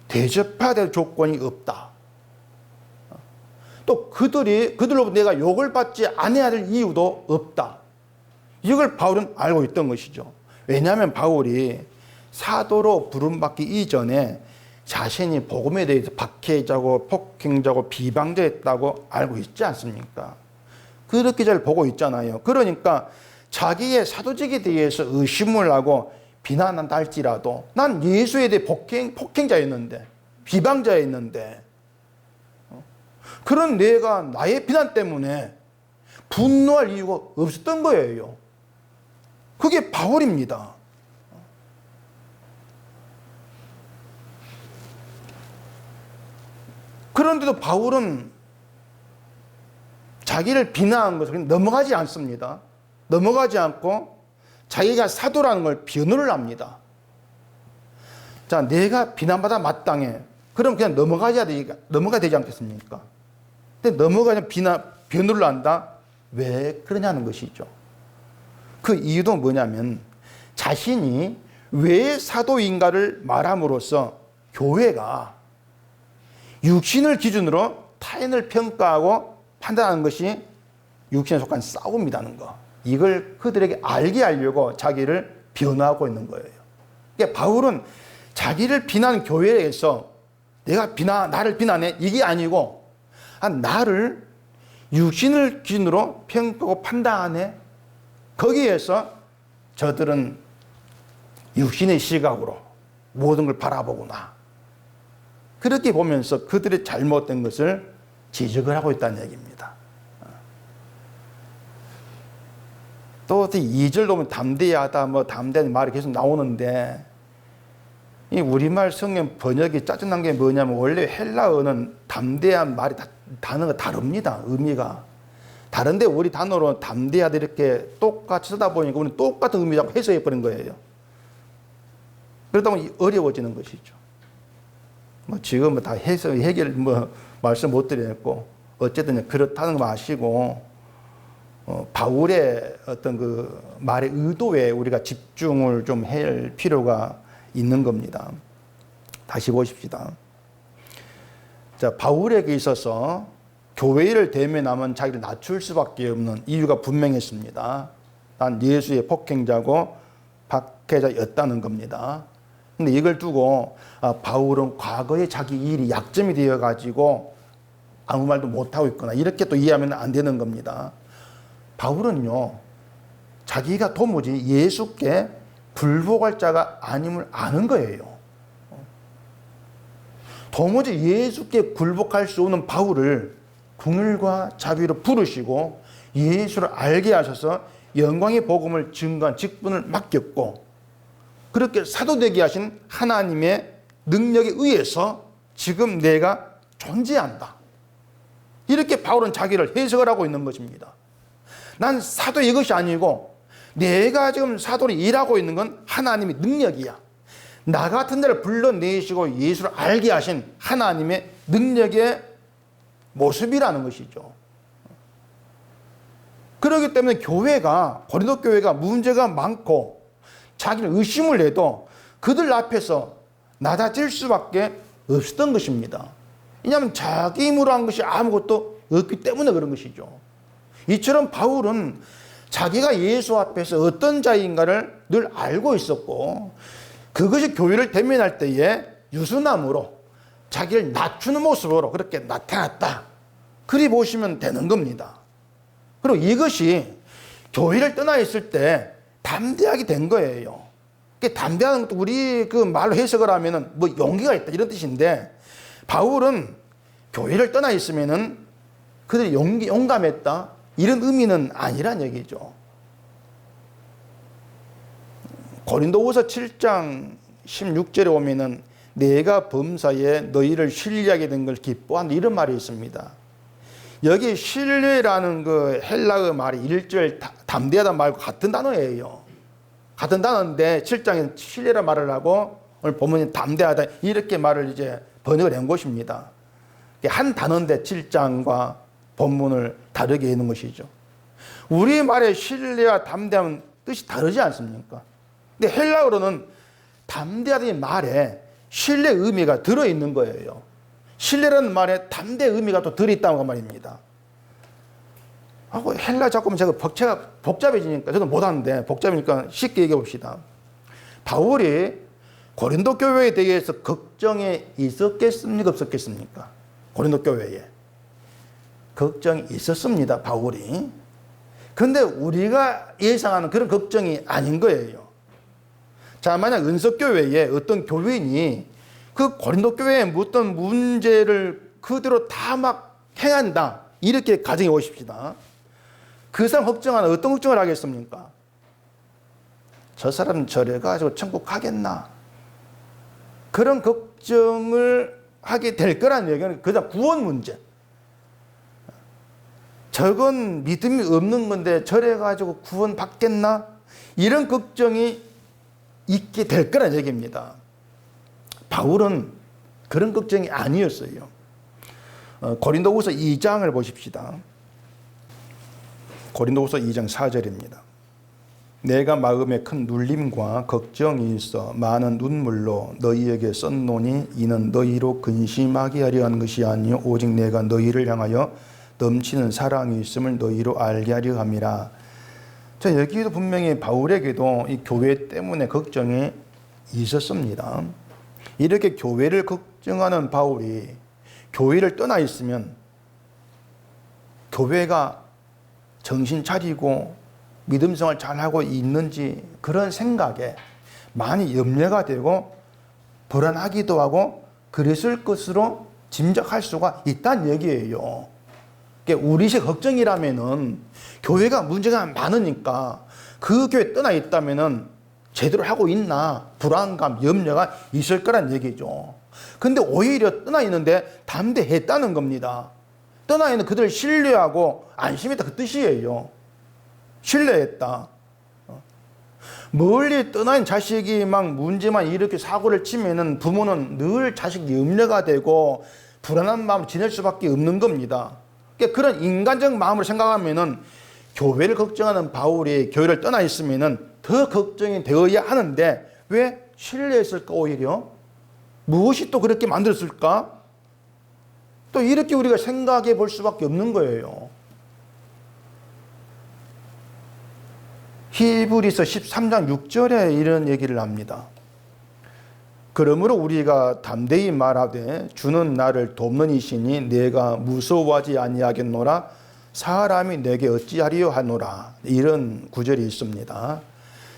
대접해야 될 조건이 없다. 또 그들로부터 내가 욕을 받지 않아야 될 이유도 없다. 이걸 바울은 알고 있던 것이죠. 왜냐하면 바울이 사도로 부름받기 이전에 자신이 복음에 대해서 박해자고 폭행자고 비방자였다고 알고 있지 않습니까? 그렇게 잘 보고 있잖아요. 그러니까 자기의 사도직에 대해서 의심을 하고 비난한다 할지라도 난 예수에 대해 폭행자였는데, 비방자였는데, 그런 내가 나의 비난 때문에 분노할 이유가 없었던 거예요. 그게 바울입니다. 그런데도 바울은 자기를 비난한 것을 넘어가지 않습니다. 넘어가지 않고 자기가 사도라는 걸 변호를 합니다. 자, 내가 비난받아 마땅해. 그럼 그냥 넘어가야 되지 않겠습니까? 근데 넘어가면 변호를 한다? 왜 그러냐는 것이죠. 그 이유도 뭐냐면 자신이 왜 사도인가를 말함으로써 교회가 육신을 기준으로 타인을 평가하고 판단하는 것이 육신에 속한 싸움이라는 거. 이걸 그들에게 알게 하려고 자기를 변호하고 있는 거예요. 그러니까 바울은 자기를 비난하는 교회에서 나를 비난해? 이게 아니고 나를 육신을 기준으로 평가하고 판단하네? 거기에서 저들은 육신의 시각으로 모든 걸 바라보구나. 그렇게 보면서 그들의 잘못된 것을 지적을 하고 있다는 얘기입니다. 또 2절 보면 담대하다, 담대한 말이 계속 나오는데, 이 우리말 성경 번역이 짜증난 게 뭐냐면, 원래 헬라어는 담대한 말이 단어가 다릅니다. 의미가. 다른데 우리 단어로 담대하다 이렇게 똑같이 쓰다 보니까 우리는 똑같은 의미 자꾸 해석해버린 거예요. 그러다 보면 어려워지는 것이죠. 지금은 다 해결 말씀 못 드렸고, 어쨌든 그렇다는 거 아시고, 바울의 어떤 그 말의 의도에 우리가 집중을 좀 할 필요가 있는 겁니다. 다시 보십시다. 자, 바울에게 있어서 교회를 대면하면 자기를 낮출 수밖에 없는 이유가 분명했습니다. 난 예수의 폭행자고 박해자였다는 겁니다. 근데 이걸 두고 바울은 과거에 자기 일이 약점이 되어가지고 아무 말도 못하고 있거나 이렇게 또 이해하면 안 되는 겁니다. 바울은요, 자기가 도무지 예수께 굴복할 자가 아님을 아는 거예요. 도무지 예수께 굴복할 수 없는 바울을 긍휼과 자비로 부르시고 예수를 알게 하셔서 영광의 복음을 증거한 직분을 맡겼고, 그렇게 사도되게 하신 하나님의 능력에 의해서 지금 내가 존재한다. 이렇게 바울은 자기를 해석을 하고 있는 것입니다. 난 사도 이것이 아니고 내가 지금 사도로 일하고 있는 건 하나님의 능력이야. 나 같은 자를 불러내시고 예수를 알게 하신 하나님의 능력의 모습이라는 것이죠. 그렇기 때문에 고린도 교회가 문제가 많고 자기를 의심을 해도 그들 앞에서 낮아질 수밖에 없었던 것입니다. 왜냐하면 자기 힘으로 한 것이 아무것도 없기 때문에 그런 것이죠. 이처럼 바울은 자기가 예수 앞에서 어떤 자인가를 늘 알고 있었고, 그것이 교회를 대면할 때에 유순함으로 자기를 낮추는 모습으로 그렇게 나타났다. 그리 보시면 되는 겁니다. 그리고 이것이 교회를 떠나 있을 때 담대하게 된 거예요. 담대한 것도 우리 그 말로 해석을 하면은 뭐 용기가 있다 이런 뜻인데, 바울은 교회를 떠나 있으면은 그들이 용감했다 이런 의미는 아니란 얘기죠. 고린도후서 7장 16절에 보면은 내가 범사에 너희를 신뢰하게 된 걸 기뻐한다 이런 말이 있습니다. 여기 신뢰라는 그 헬라어 말이 1절 담대하다 말고 같은 단어예요. 같은 단어인데 7장에 신뢰라 말을 하고 오늘 본문이 담대하다 이렇게 말을 이제 번역을 한 것입니다. 한 단어인데 7장과 본문을 다르게 해놓은 것이죠. 우리말의 신뢰와 담대함은 뜻이 다르지 않습니까? 근데 헬라어로는 담대하다는 말에 신뢰 의미가 들어있는 거예요. 신뢰라는 말에 담대 의미가 또 들어있다고 말입니다. 헬라 자꾸 제가 복잡해지니까 저도 못하는데 복잡하니까 쉽게 얘기해 봅시다. 바울이 고린도 교회에 대해서 걱정이 있었겠습니까? 없었겠습니까? 고린도 교회에 걱정이 있었습니다. 바울이. 근데 우리가 예상하는 그런 걱정이 아닌 거예요. 자, 만약 은석교회에 어떤 교인이 그 고린도 교회에 어떤 문제를 그대로 다 막 행한다 이렇게 가정해 보십시다. 그 사람 걱정하는 어떤 걱정을 하겠습니까? 저 사람 저래 가지고 천국 가겠나? 그런 걱정을 하게 될 거라는 얘기는 그다음 구원 문제. 저건 믿음이 없는 건데 저래 가지고 구원 받겠나? 이런 걱정이 있게 될 거라는 얘기입니다. 바울은 그런 걱정이 아니었어요. 고린도후서 2장을 보십시다. 고린도후서 2장 4절입니다. 내가 마음에 큰 눌림과 걱정이 있어 많은 눈물로 너희에게 썼노니 이는 너희로 근심하게 하려 한 것이 아니요 오직 내가 너희를 향하여 넘치는 사랑이 있음을 너희로 알게 하려 함이라. 자, 여기도 분명히 바울에게도 이 교회 때문에 걱정이 있었습니다. 이렇게 교회를 걱정하는 바울이 교회를 떠나 있으면 교회가 정신 차리고 믿음 생활 잘하고 있는지 그런 생각에 많이 염려가 되고 불안하기도 하고 그랬을 것으로 짐작할 수가 있다는 얘기예요. 우리식 걱정이라면은 교회가 문제가 많으니까 그 교회 떠나 있다면은 제대로 하고 있나 불안감, 염려가 있을 거란 얘기죠. 근데 오히려 떠나 있는데 담대했다는 겁니다. 떠나 있는 그들을 신뢰하고 안심했다 그 뜻이에요. 신뢰했다. 멀리 떠나 있는 자식이 막 문제만 이렇게 사고를 치면은 부모는 늘 자식이 염려가 되고 불안한 마음을 지낼 수밖에 없는 겁니다. 그런 인간적 마음을 생각하면은 교회를 걱정하는 바울이 교회를 떠나 있으면은 더 걱정이 되어야 하는데 왜 신뢰했을까? 오히려 무엇이 또 그렇게 만들었을까? 또 이렇게 우리가 생각해 볼 수밖에 없는 거예요. 히브리서 13장 6절에 이런 얘기를 합니다. 그러므로 우리가 담대히 말하되 주는 나를 돕는 이시니 내가 무서워하지 아니하겠노라 사람이 내게 어찌하리요 하노라. 이런 구절이 있습니다.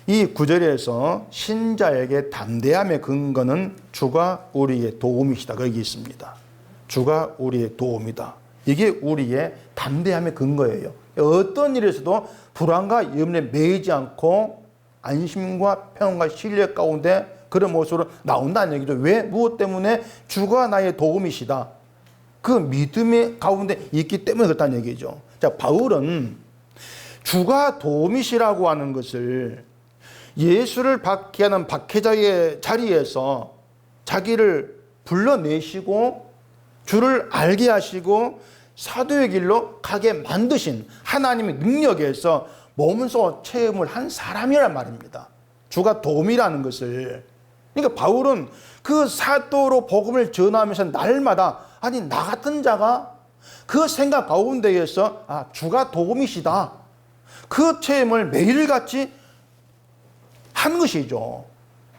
이 구절에서 신자에게 담대함의 근거는 주가 우리의 도움이시다. 거기 있습니다. 주가 우리의 도움이다. 이게 우리의 담대함의 근거예요. 어떤 일에서도 불안과 염려에 매이지 않고 안심과 평안과 신뢰 가운데 그런 모습으로 나온다는 얘기죠. 왜? 무엇 때문에? 주가 나의 도움이시다. 그 믿음의 가운데 있기 때문에 그렇다는 얘기죠. 자, 바울은 주가 도움이시라고 하는 것을 예수를 받게 하는 박해자의 자리에서 자기를 불러내시고 주를 알게 하시고 사도의 길로 가게 만드신 하나님의 능력에서 몸소 체험을 한 사람이란 말입니다. 주가 도움이라는 것을. 그러니까 바울은 그 사도로 복음을 전하면서 날마다 아니 나 같은 자가 그 생각 가운데에서 주가 도움이시다. 그 체험을 매일같이 한 것이죠.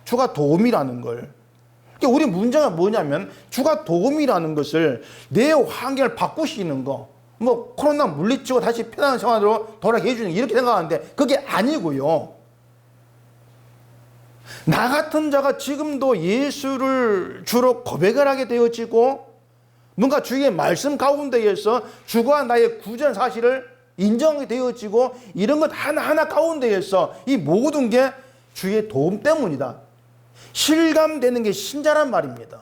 주가 도움이라는 걸. 그러니까 우리 문제가 뭐냐면 주가 도움이라는 것을 내 환경을 바꾸시는 거. 뭐 코로나 물리치고 다시 편안한 생활로 돌아가게 해주는 이렇게 생각하는데 그게 아니고요. 나 같은 자가 지금도 예수를 주로 고백을 하게 되어지고 뭔가 주의 말씀 가운데에서 주가 나의 구전 사실을 인정하게 되어지고 이런 것 하나하나 가운데에서 이 모든 게 주의 도움 때문이다. 실감되는 게 신자란 말입니다.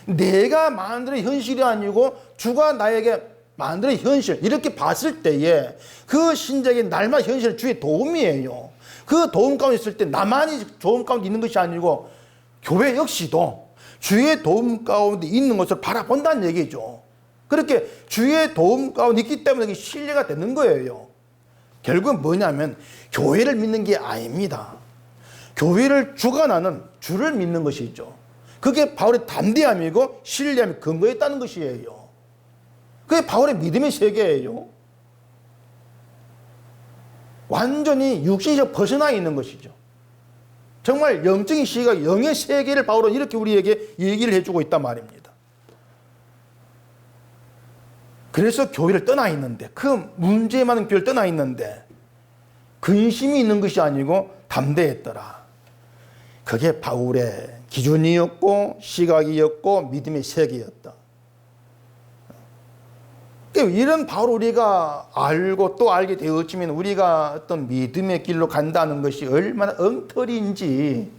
내가 만드는 현실이 아니고 주가 나에게 만드는 현실 이렇게 봤을 때에 그 신자에게 날마다 현실은 주의 도움이에요. 그 도움 가운데 있을 때 나만이 도움 가운데 있는 것이 아니고 교회 역시도 주의 도움 가운데 있는 것을 바라본다는 얘기죠. 그렇게 주의 도움 가운데 있기 때문에 신뢰가 되는 거예요. 결국은 뭐냐면 교회를 믿는 게 아닙니다. 교회를 주관하는 주를 믿는 것이죠. 그게 바울의 담대함이고 신뢰함이 근거에 있다는 것이에요. 그게 바울의 믿음의 세계예요. 완전히 육신에서 벗어나 있는 것이죠. 정말 영적인 시각, 영의 세계를 바울은 이렇게 우리에게 얘기를 해주고 있단 말입니다. 그래서 교회를 떠나 있는데, 그 문제 많은 교회를 떠나 있는데 근심이 있는 것이 아니고 담대했더라. 그게 바울의 기준이었고 시각이었고 믿음의 세계였다. 이런 바울 우리가 알고 또 알게 되었지만 우리가 어떤 믿음의 길로 간다는 것이 얼마나 엉터리인지,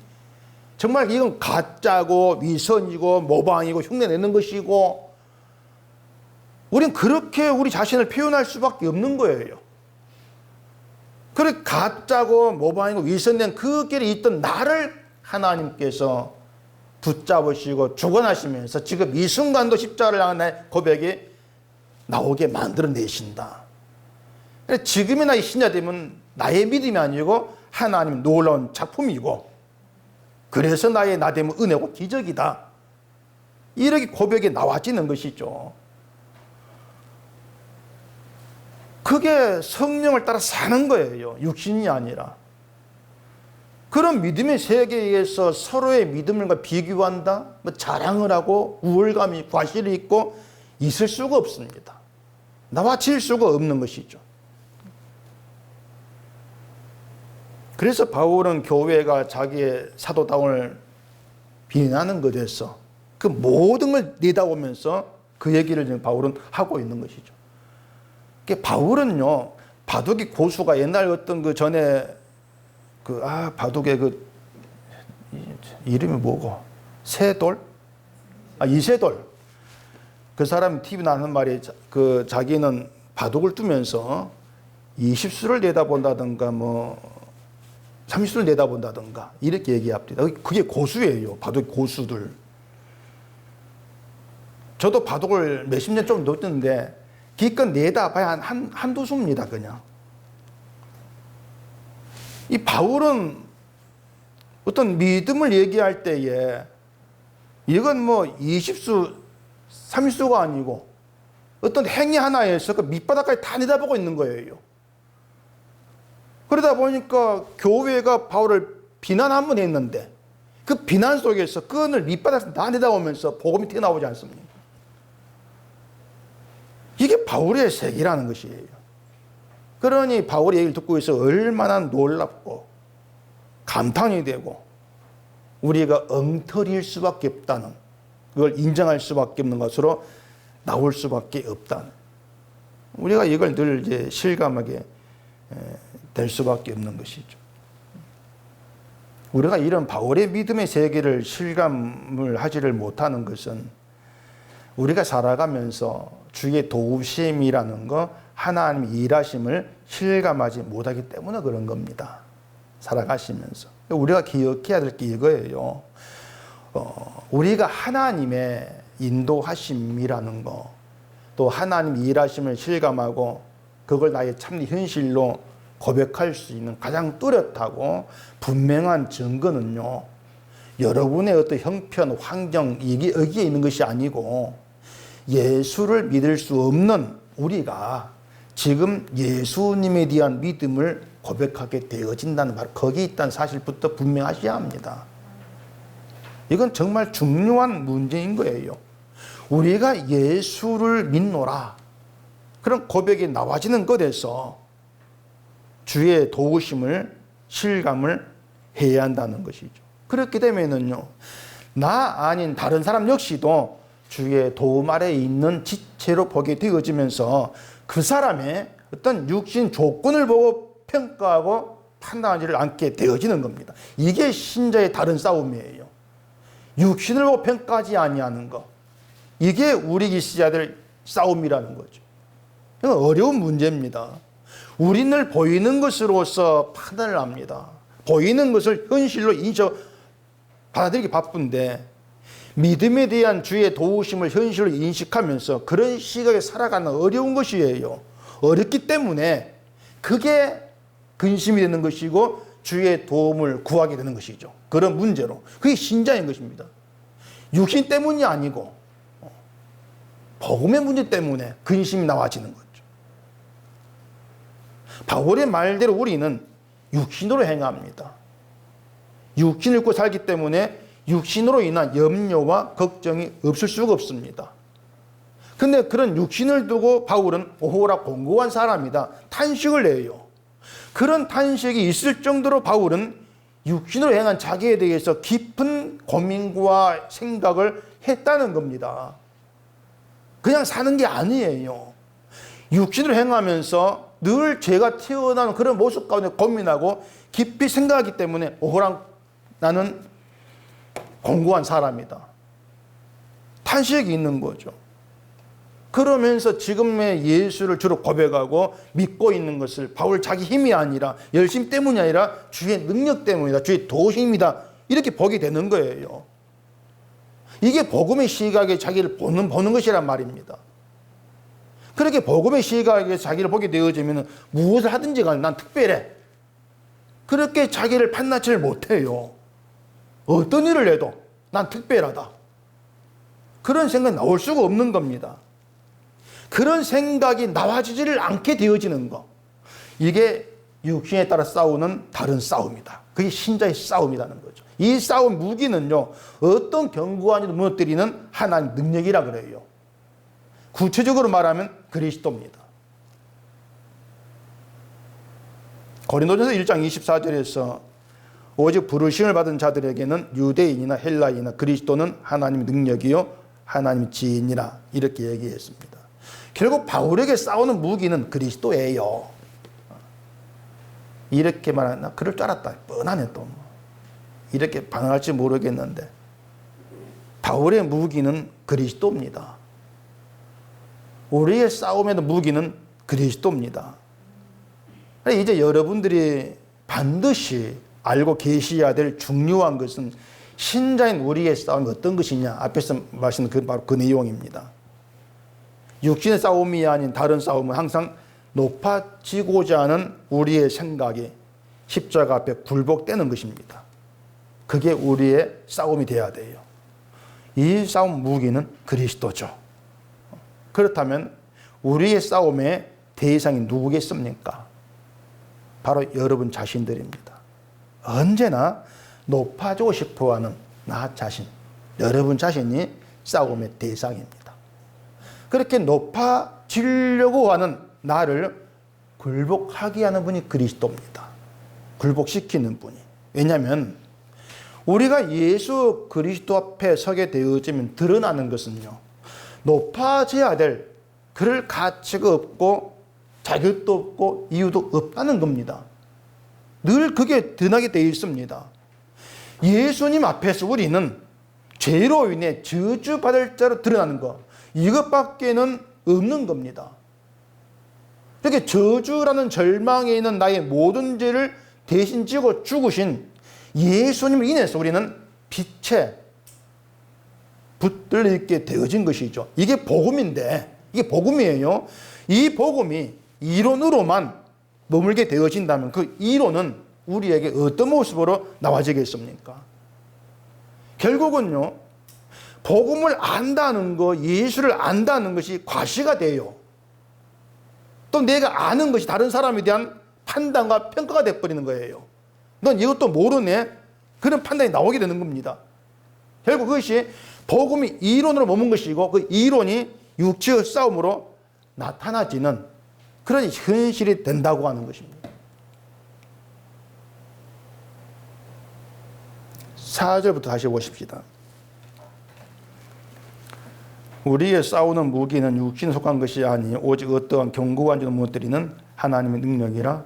정말 이건 가짜고 위선이고 모방이고 흉내내는 것이고 우린 그렇게 우리 자신을 표현할 수밖에 없는 거예요. 그렇게 가짜고 모방이고 위선된 그 길에 있던 나를 하나님께서 붙잡으시고 주관하시면서 지금 이 순간도 십자가를 향한 나의 고백이 나오게 만들어내신다. 지금의 나의 신자됨은 나의 믿음이 아니고 하나님의 놀라운 작품이고 그래서 나의 나됨은 은혜고 기적이다. 이렇게 고백이 나와지는 것이죠. 그게 성령을 따라 사는 거예요. 육신이 아니라. 그런 믿음의 세계에서 서로의 믿음과 비교한다, 자랑을 하고 우월감이 과실이 있고 있을 수가 없습니다. 나와 질 수가 없는 것이죠. 그래서 바울은 교회가 자기의 사도다움을 비난하는 것에서 그 모든 걸 내다보면서 그 얘기를 지금 바울은 하고 있는 것이죠. 바울은요, 바둑의 고수가 옛날 어떤 그 전에 바둑의 그 이름이 뭐고? 세돌? 이세돌. 그 사람 TV 나는 말이 자기는 바둑을 두면서 20수를 내다본다든가 30수를 내다본다든가 이렇게 얘기합니다. 그게 고수예요. 바둑 고수들. 저도 바둑을 몇십 년 좀 놓았는데 기껏 내다봐야 한두 수입니다. 그냥. 이 바울은 어떤 믿음을 얘기할 때에 이건 20수 30수가 아니고 어떤 행위 하나에서 그 밑바닥까지 다 내다보고 있는 거예요. 그러다 보니까 교회가 바울을 비난 한 번 했는데 그 비난 속에서 끈을 밑바닥에서 다 내다보면서 복음이 튀어나오지 않습니까? 이게 바울의 세계라는 것이에요. 그러니 바울의 얘기를 듣고 있어 얼마나 놀랍고 감탄이 되고 우리가 엉터리일 수밖에 없다는, 그걸 인정할 수밖에 없는 것으로 나올 수밖에 없다는, 우리가 이걸 늘 이제 실감하게 될 수밖에 없는 것이죠. 우리가 이런 바울의 믿음의 세계를 실감을 하지를 못하는 것은 우리가 살아가면서 주의 도우심이라는 거, 하나님의 일하심을 실감하지 못하기 때문에 그런 겁니다. 살아가시면서. 우리가 기억해야 될 게 이거예요. 우리가 하나님의 인도하심이라는 거, 또 하나님 일하심을 실감하고 그걸 나의 참 현실로 고백할 수 있는 가장 뚜렷하고 분명한 증거는요, 여러분의 어떤 형편, 환경, 이게 여기에 있는 것이 아니고 예수를 믿을 수 없는 우리가 지금 예수님에 대한 믿음을 고백하게 되어진다는 말, 거기에 있다는 사실부터 분명하셔야 합니다. 이건 정말 중요한 문제인 거예요. 우리가 예수를 믿노라, 그런 고백이 나와지는 것에서 주의 도우심을, 실감을 해야 한다는 것이죠. 그렇게 되면은요, 나 아닌 다른 사람 역시도 주의 도움 아래에 있는 지체로 보게 되어지면서 그 사람의 어떤 육신 조건을 보고 평가하고 판단하지를 않게 되어지는 겁니다. 이게 신자의 다른 싸움이에요. 육신을 보고 평가하지 아니하는 것. 이게 우리 그리스도자들 싸움이라는 거죠. 어려운 문제입니다. 우리는 보이는 것으로서 판단을 합니다. 보이는 것을 현실로 받아들이기 바쁜데 믿음에 대한 주의 도우심을 현실로 인식하면서 그런 시각에 살아가는 어려운 것이에요. 어렵기 때문에 그게 근심이 되는 것이고 주의 도움을 구하게 되는 것이죠. 그런 문제로. 그게 신자인 것입니다. 육신 때문이 아니고 복음의 문제 때문에 근심이 나와지는 거죠. 바울의 말대로 우리는 육신으로 행합니다. 육신을 입고 살기 때문에 육신으로 인한 염려와 걱정이 없을 수가 없습니다. 근데 그런 육신을 두고 바울은 오호라 공고한 사람이다. 탄식을 내요. 그런 탄식이 있을 정도로 바울은 육신으로 행한 자기에 대해서 깊은 고민과 생각을 했다는 겁니다. 그냥 사는 게 아니에요. 육신으로 행하면서 늘 죄가 튀어나오는 그런 모습 가운데 고민하고 깊이 생각하기 때문에 오호라 나는 공고한 사람이다. 탄식이 있는 거죠. 그러면서 지금의 예수를 주로 고백하고 믿고 있는 것을 바울 자기 힘이 아니라 열심 때문이 아니라 주의 능력 때문이다. 주의 도심이다. 이렇게 보게 되는 거예요. 이게 복음의 시각에 자기를 보는 것이란 말입니다. 그렇게 복음의 시각에 자기를 보게 되어지면 무엇을 하든지 간에 난 특별해. 그렇게 자기를 판단치를 못해요. 어떤 일을 해도 난 특별하다. 그런 생각이 나올 수가 없는 겁니다. 그런 생각이 나와지지를 않게 되어지는 거. 이게 육신에 따라 싸우는 다른 싸움이다. 그게 신자의 싸움이라는 거죠. 이 싸움 무기는요, 어떤 견고한지도 무너뜨리는 하나님의 능력이라 그래요. 구체적으로 말하면 그리스도입니다. 고린도전서 1장 24절에서 오직 부르심을 받은 자들에게는 유대인이나 헬라인이나 그리스도는 하나님의 능력이요 하나님의 지혜니라 이렇게 얘기했습니다. 결국 바울에게 싸우는 무기는 그리스도예요. 이렇게 말하나 그럴 줄 알았다. 뻔하네 또. 이렇게 반응할지 모르겠는데 바울의 무기는 그리스도입니다. 우리의 싸움에도 무기는 그리스도입니다. 이제 여러분들이 반드시 알고 계셔야 될 중요한 것은 신자인 우리의 싸움이 어떤 것이냐. 앞에서 말씀드린 바로 그 내용입니다. 육신의 싸움이 아닌 다른 싸움은 항상 높아지고자 하는 우리의 생각이 십자가 앞에 굴복되는 것입니다. 그게 우리의 싸움이 되어야 돼요. 이 싸움 무기는 그리스도죠. 그렇다면 우리의 싸움의 대상이 누구겠습니까? 바로 여러분 자신들입니다. 언제나 높아지고 싶어하는 나 자신, 여러분 자신이 싸움의 대상입니다. 그렇게 높아지려고 하는 나를 굴복하게 하는 분이 그리스도입니다. 굴복시키는 분이. 왜냐하면 우리가 예수 그리스도 앞에 서게 되어지면 드러나는 것은요, 높아져야 될 그럴 가치가 없고 자격도 없고 이유도 없다는 겁니다. 늘 그게 드러나게 되어 있습니다. 예수님 앞에서 우리는 죄로 인해 저주받을 자로 드러나는 것, 이것밖에는 없는 겁니다. 이렇게 저주라는 절망에 있는 나의 모든 죄를 대신 지고 죽으신 예수님을 인해서 우리는 빛에 붙들려 있게 되어진 것이죠. 이게 복음인데, 이게 복음이에요. 이 복음이 이론으로만 머물게 되어진다면 그 이론은 우리에게 어떤 모습으로 나와지겠습니까? 결국은요, 복음을 안다는 거, 예수를 안다는 것이 과시가 돼요. 또 내가 아는 것이 다른 사람에 대한 판단과 평가가 돼버리는 거예요. 넌 이것도 모르네? 그런 판단이 나오게 되는 겁니다. 결국 그것이 복음이 이론으로 머문 것이고 그 이론이 육체의 싸움으로 나타나지는 그런 현실이 된다고 하는 것입니다. 4절부터 다시 보십시다. 우리의 싸우는 무기는 육신에 속한 것이 아니 오직 어떠한 견고한 자도 무너뜨리는 하나님의 능력이라.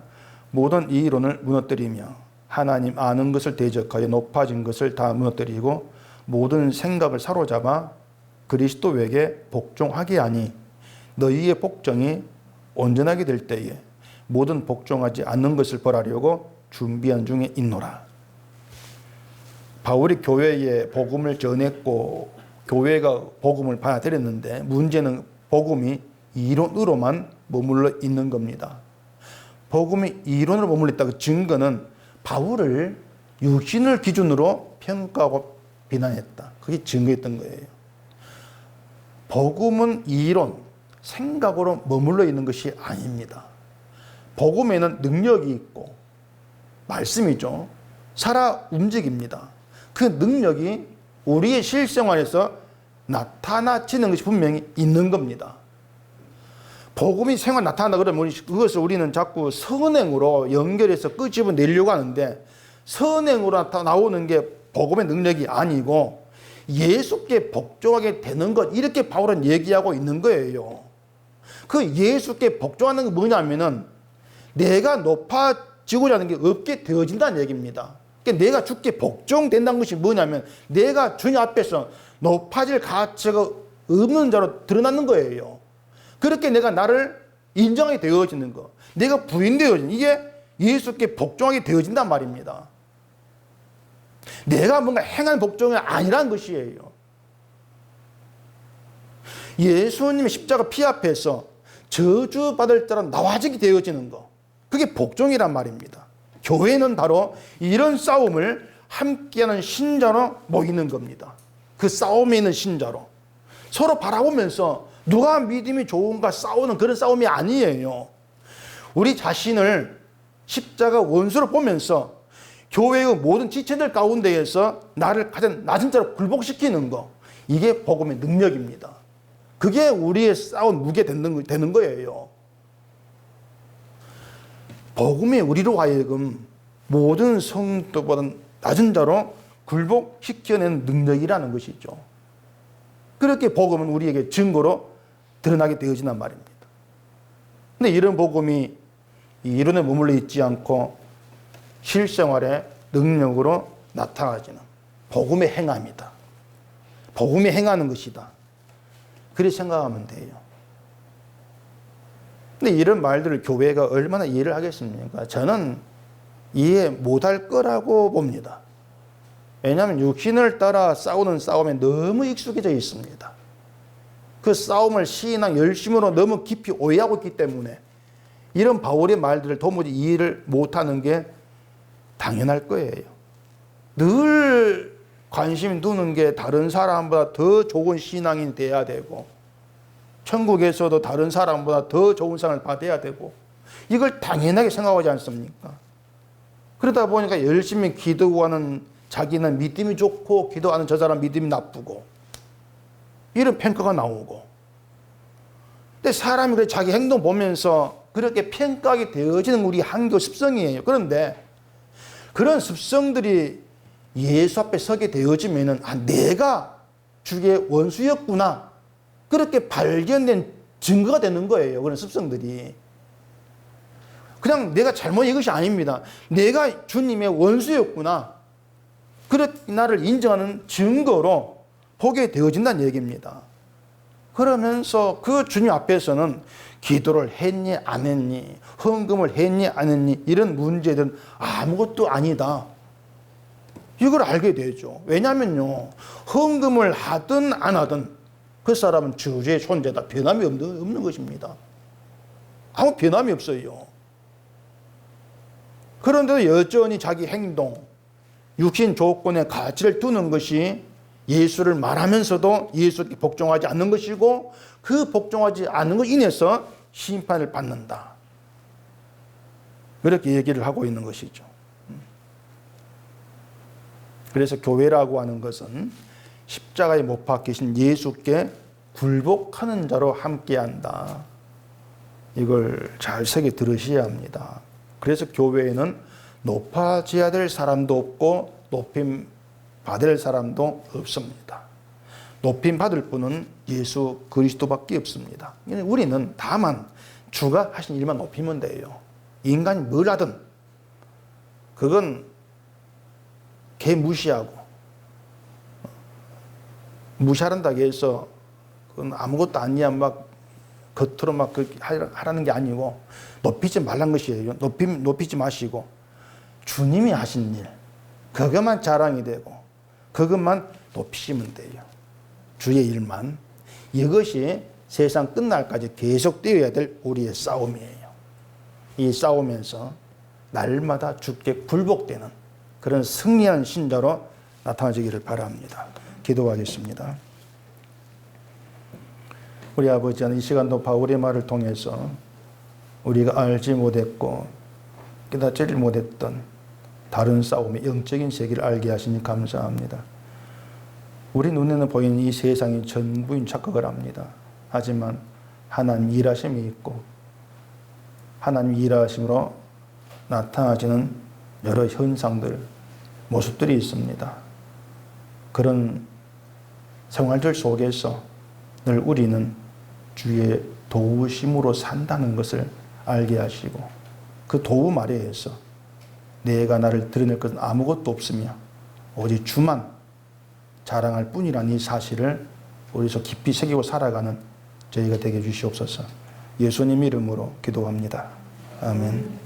모든 이 이론을 무너뜨리며 하나님 아는 것을 대적하여 높아진 것을 다 무너뜨리고 모든 생각을 사로잡아 그리스도에게 복종하게 하니 너희의 복종이 온전하게 될 때에 모든 복종하지 않는 것을 벌하려고 준비한 중에 있노라. 바울이 교회에 복음을 전했고 교회가 복음을 받아들였는데 문제는 복음이 이론으로만 머물러 있는 겁니다. 복음이 이론으로 머물러 있다고 증거는 바울을 육신을 기준으로 평가하고 비난했다. 그게 증거였던 거예요. 복음은 이론, 생각으로 머물러 있는 것이 아닙니다. 복음에는 능력이 있고 말씀이죠. 살아 움직입니다. 그 능력이 우리의 실생활에서 나타나지는 것이 분명히 있는 겁니다. 복음이 생활 나타난다 그러면 그것을 우리는 자꾸 선행으로 연결해서 끄집어내려고 하는데 선행으로 나오는 게 복음의 능력이 아니고 예수께 복종하게 되는 것, 이렇게 바울은 얘기하고 있는 거예요. 그 예수께 복종하는 게 뭐냐면은 내가 높아지고자 하는 게 없게 되어진다는 얘기입니다. 그러니까 내가 주께 복종된다는 것이 뭐냐면 내가 주님 앞에서 높아질 가치가 없는 자로 드러나는 거예요. 그렇게 내가 나를 인정하게 되어지는 거, 내가 부인되어지는, 이게 예수께 복종하게 되어진단 말입니다. 내가 뭔가 행한 복종이 아니란 것이에요. 예수님의 십자가 피 앞에서 저주받을 자로 나와지게 되어지는 거, 그게 복종이란 말입니다. 교회는 바로 이런 싸움을 함께하는 신자로 모이는 겁니다. 그 싸움에 있는 신자로 서로 바라보면서 누가 믿음이 좋은가 싸우는 그런 싸움이 아니에요. 우리 자신을 십자가 원수로 보면서 교회의 모든 지체들 가운데에서 나를 가장 낮은 자로 굴복시키는 거, 이게 복음의 능력입니다. 그게 우리의 싸운 무게 되는 거예요. 복음이 우리로 하여금 모든 성도보다 낮은 자로 굴복시켜내는 능력이라는 것이죠. 그렇게 복음은 우리에게 증거로 드러나게 되어진단 말입니다. 근데 이런 복음이 이론에 머물러 있지 않고 실생활의 능력으로 나타나지는 복음의 행함이다. 복음이 행하는 것이다. 그렇게 생각하면 돼요. 근데 이런 말들을 교회가 얼마나 이해를 하겠습니까? 저는 이해 못할 거라고 봅니다. 왜냐하면 육신을 따라 싸우는 싸움에 너무 익숙해져 있습니다. 그 싸움을 신앙 열심으로 너무 깊이 오해하고 있기 때문에 이런 바울의 말들을 도무지 이해를 못하는 게 당연할 거예요. 늘 관심 두는 게 다른 사람보다 더 좋은 신앙인이 돼야 되고 천국에서도 다른 사람보다 더 좋은 상을 받아야 되고 이걸 당연하게 생각하지 않습니까? 그러다 보니까 열심히 기도하는 자기는 믿음이 좋고 기도하는 저 사람 믿음이 나쁘고 이런 평가가 나오고, 근데 사람이 자기 행동 보면서 그렇게 평가하게 되어지는 우리 한교 습성이에요. 그런데 그런 습성들이 예수 앞에 서게 되어지면은 내가 주의 원수였구나, 그렇게 발견된 증거가 되는 거예요. 그런 습성들이. 그냥 내가 잘못 이것이 아닙니다. 내가 주님의 원수였구나, 그렇게 나를 인정하는 증거로 보게 되어진다는 얘기입니다. 그러면서 그 주님 앞에서는 기도를 했니 안 했니, 헌금을 했니 안 했니, 이런 문제들은 아무것도 아니다, 이걸 알게 되죠. 왜냐하면요, 헌금을 하든 안 하든 그 사람은 저주의 존재다. 변함이 없는 것입니다. 아무 변함이 없어요. 그런데도 여전히 자기 행동, 육신 조건에 가치를 두는 것이 예수를 말하면서도 예수께 복종하지 않는 것이고, 그 복종하지 않는 것으로 인해서 심판을 받는다, 그렇게 얘기를 하고 있는 것이죠. 그래서 교회라고 하는 것은 십자가에 못 박히신 예수께 굴복하는 자로 함께한다, 이걸 잘 새겨 들으셔야 합니다. 그래서 교회에는 높아져야 될 사람도 없고 높임 받을 사람도 없습니다. 높임 받을 분은 예수 그리스도밖에 없습니다. 우리는 다만 주가 하신 일만 높이면 돼요. 인간이 뭘 하든 그건 개 무시하고 무시한다고 해서 그건 아무것도 아니야 막 겉으로 막 그렇게 하라는 게 아니고 높이지 말란 것이에요. 높이지 마시고 주님이 하신 일 그것만 자랑이 되고 그것만 높이시면 돼요. 주의 일만. 이것이 세상 끝날까지 계속되어야 될 우리의 싸움이에요. 이 싸우면서 날마다 주께 굴복되는 그런 승리한 신자로 나타나시기를 바랍니다. 기도하겠습니다. 우리 아버지 하나님, 이 시간도 바울의 말을 통해서 우리가 알지 못했고 깨닫지 못했던 다른 싸움의 영적인 세계를 알게 하시니 감사합니다. 우리 눈에는 보이는 이 세상이 전부인 착각을 합니다. 하지만 하나님 일하심이 있고 하나님 일하심으로 나타나지는 여러 현상들, 모습들이 있습니다. 그런 생활들 속에서 늘 우리는 주의 도우심으로 산다는 것을 알게 하시고 그 도움 아래에서 내가 나를 드러낼 것은 아무것도 없으며 오직 주만 자랑할 뿐이라는 이 사실을 우리에서 깊이 새기고 살아가는 저희가 되게 해주시옵소서. 예수님 이름으로 기도합니다. 아멘.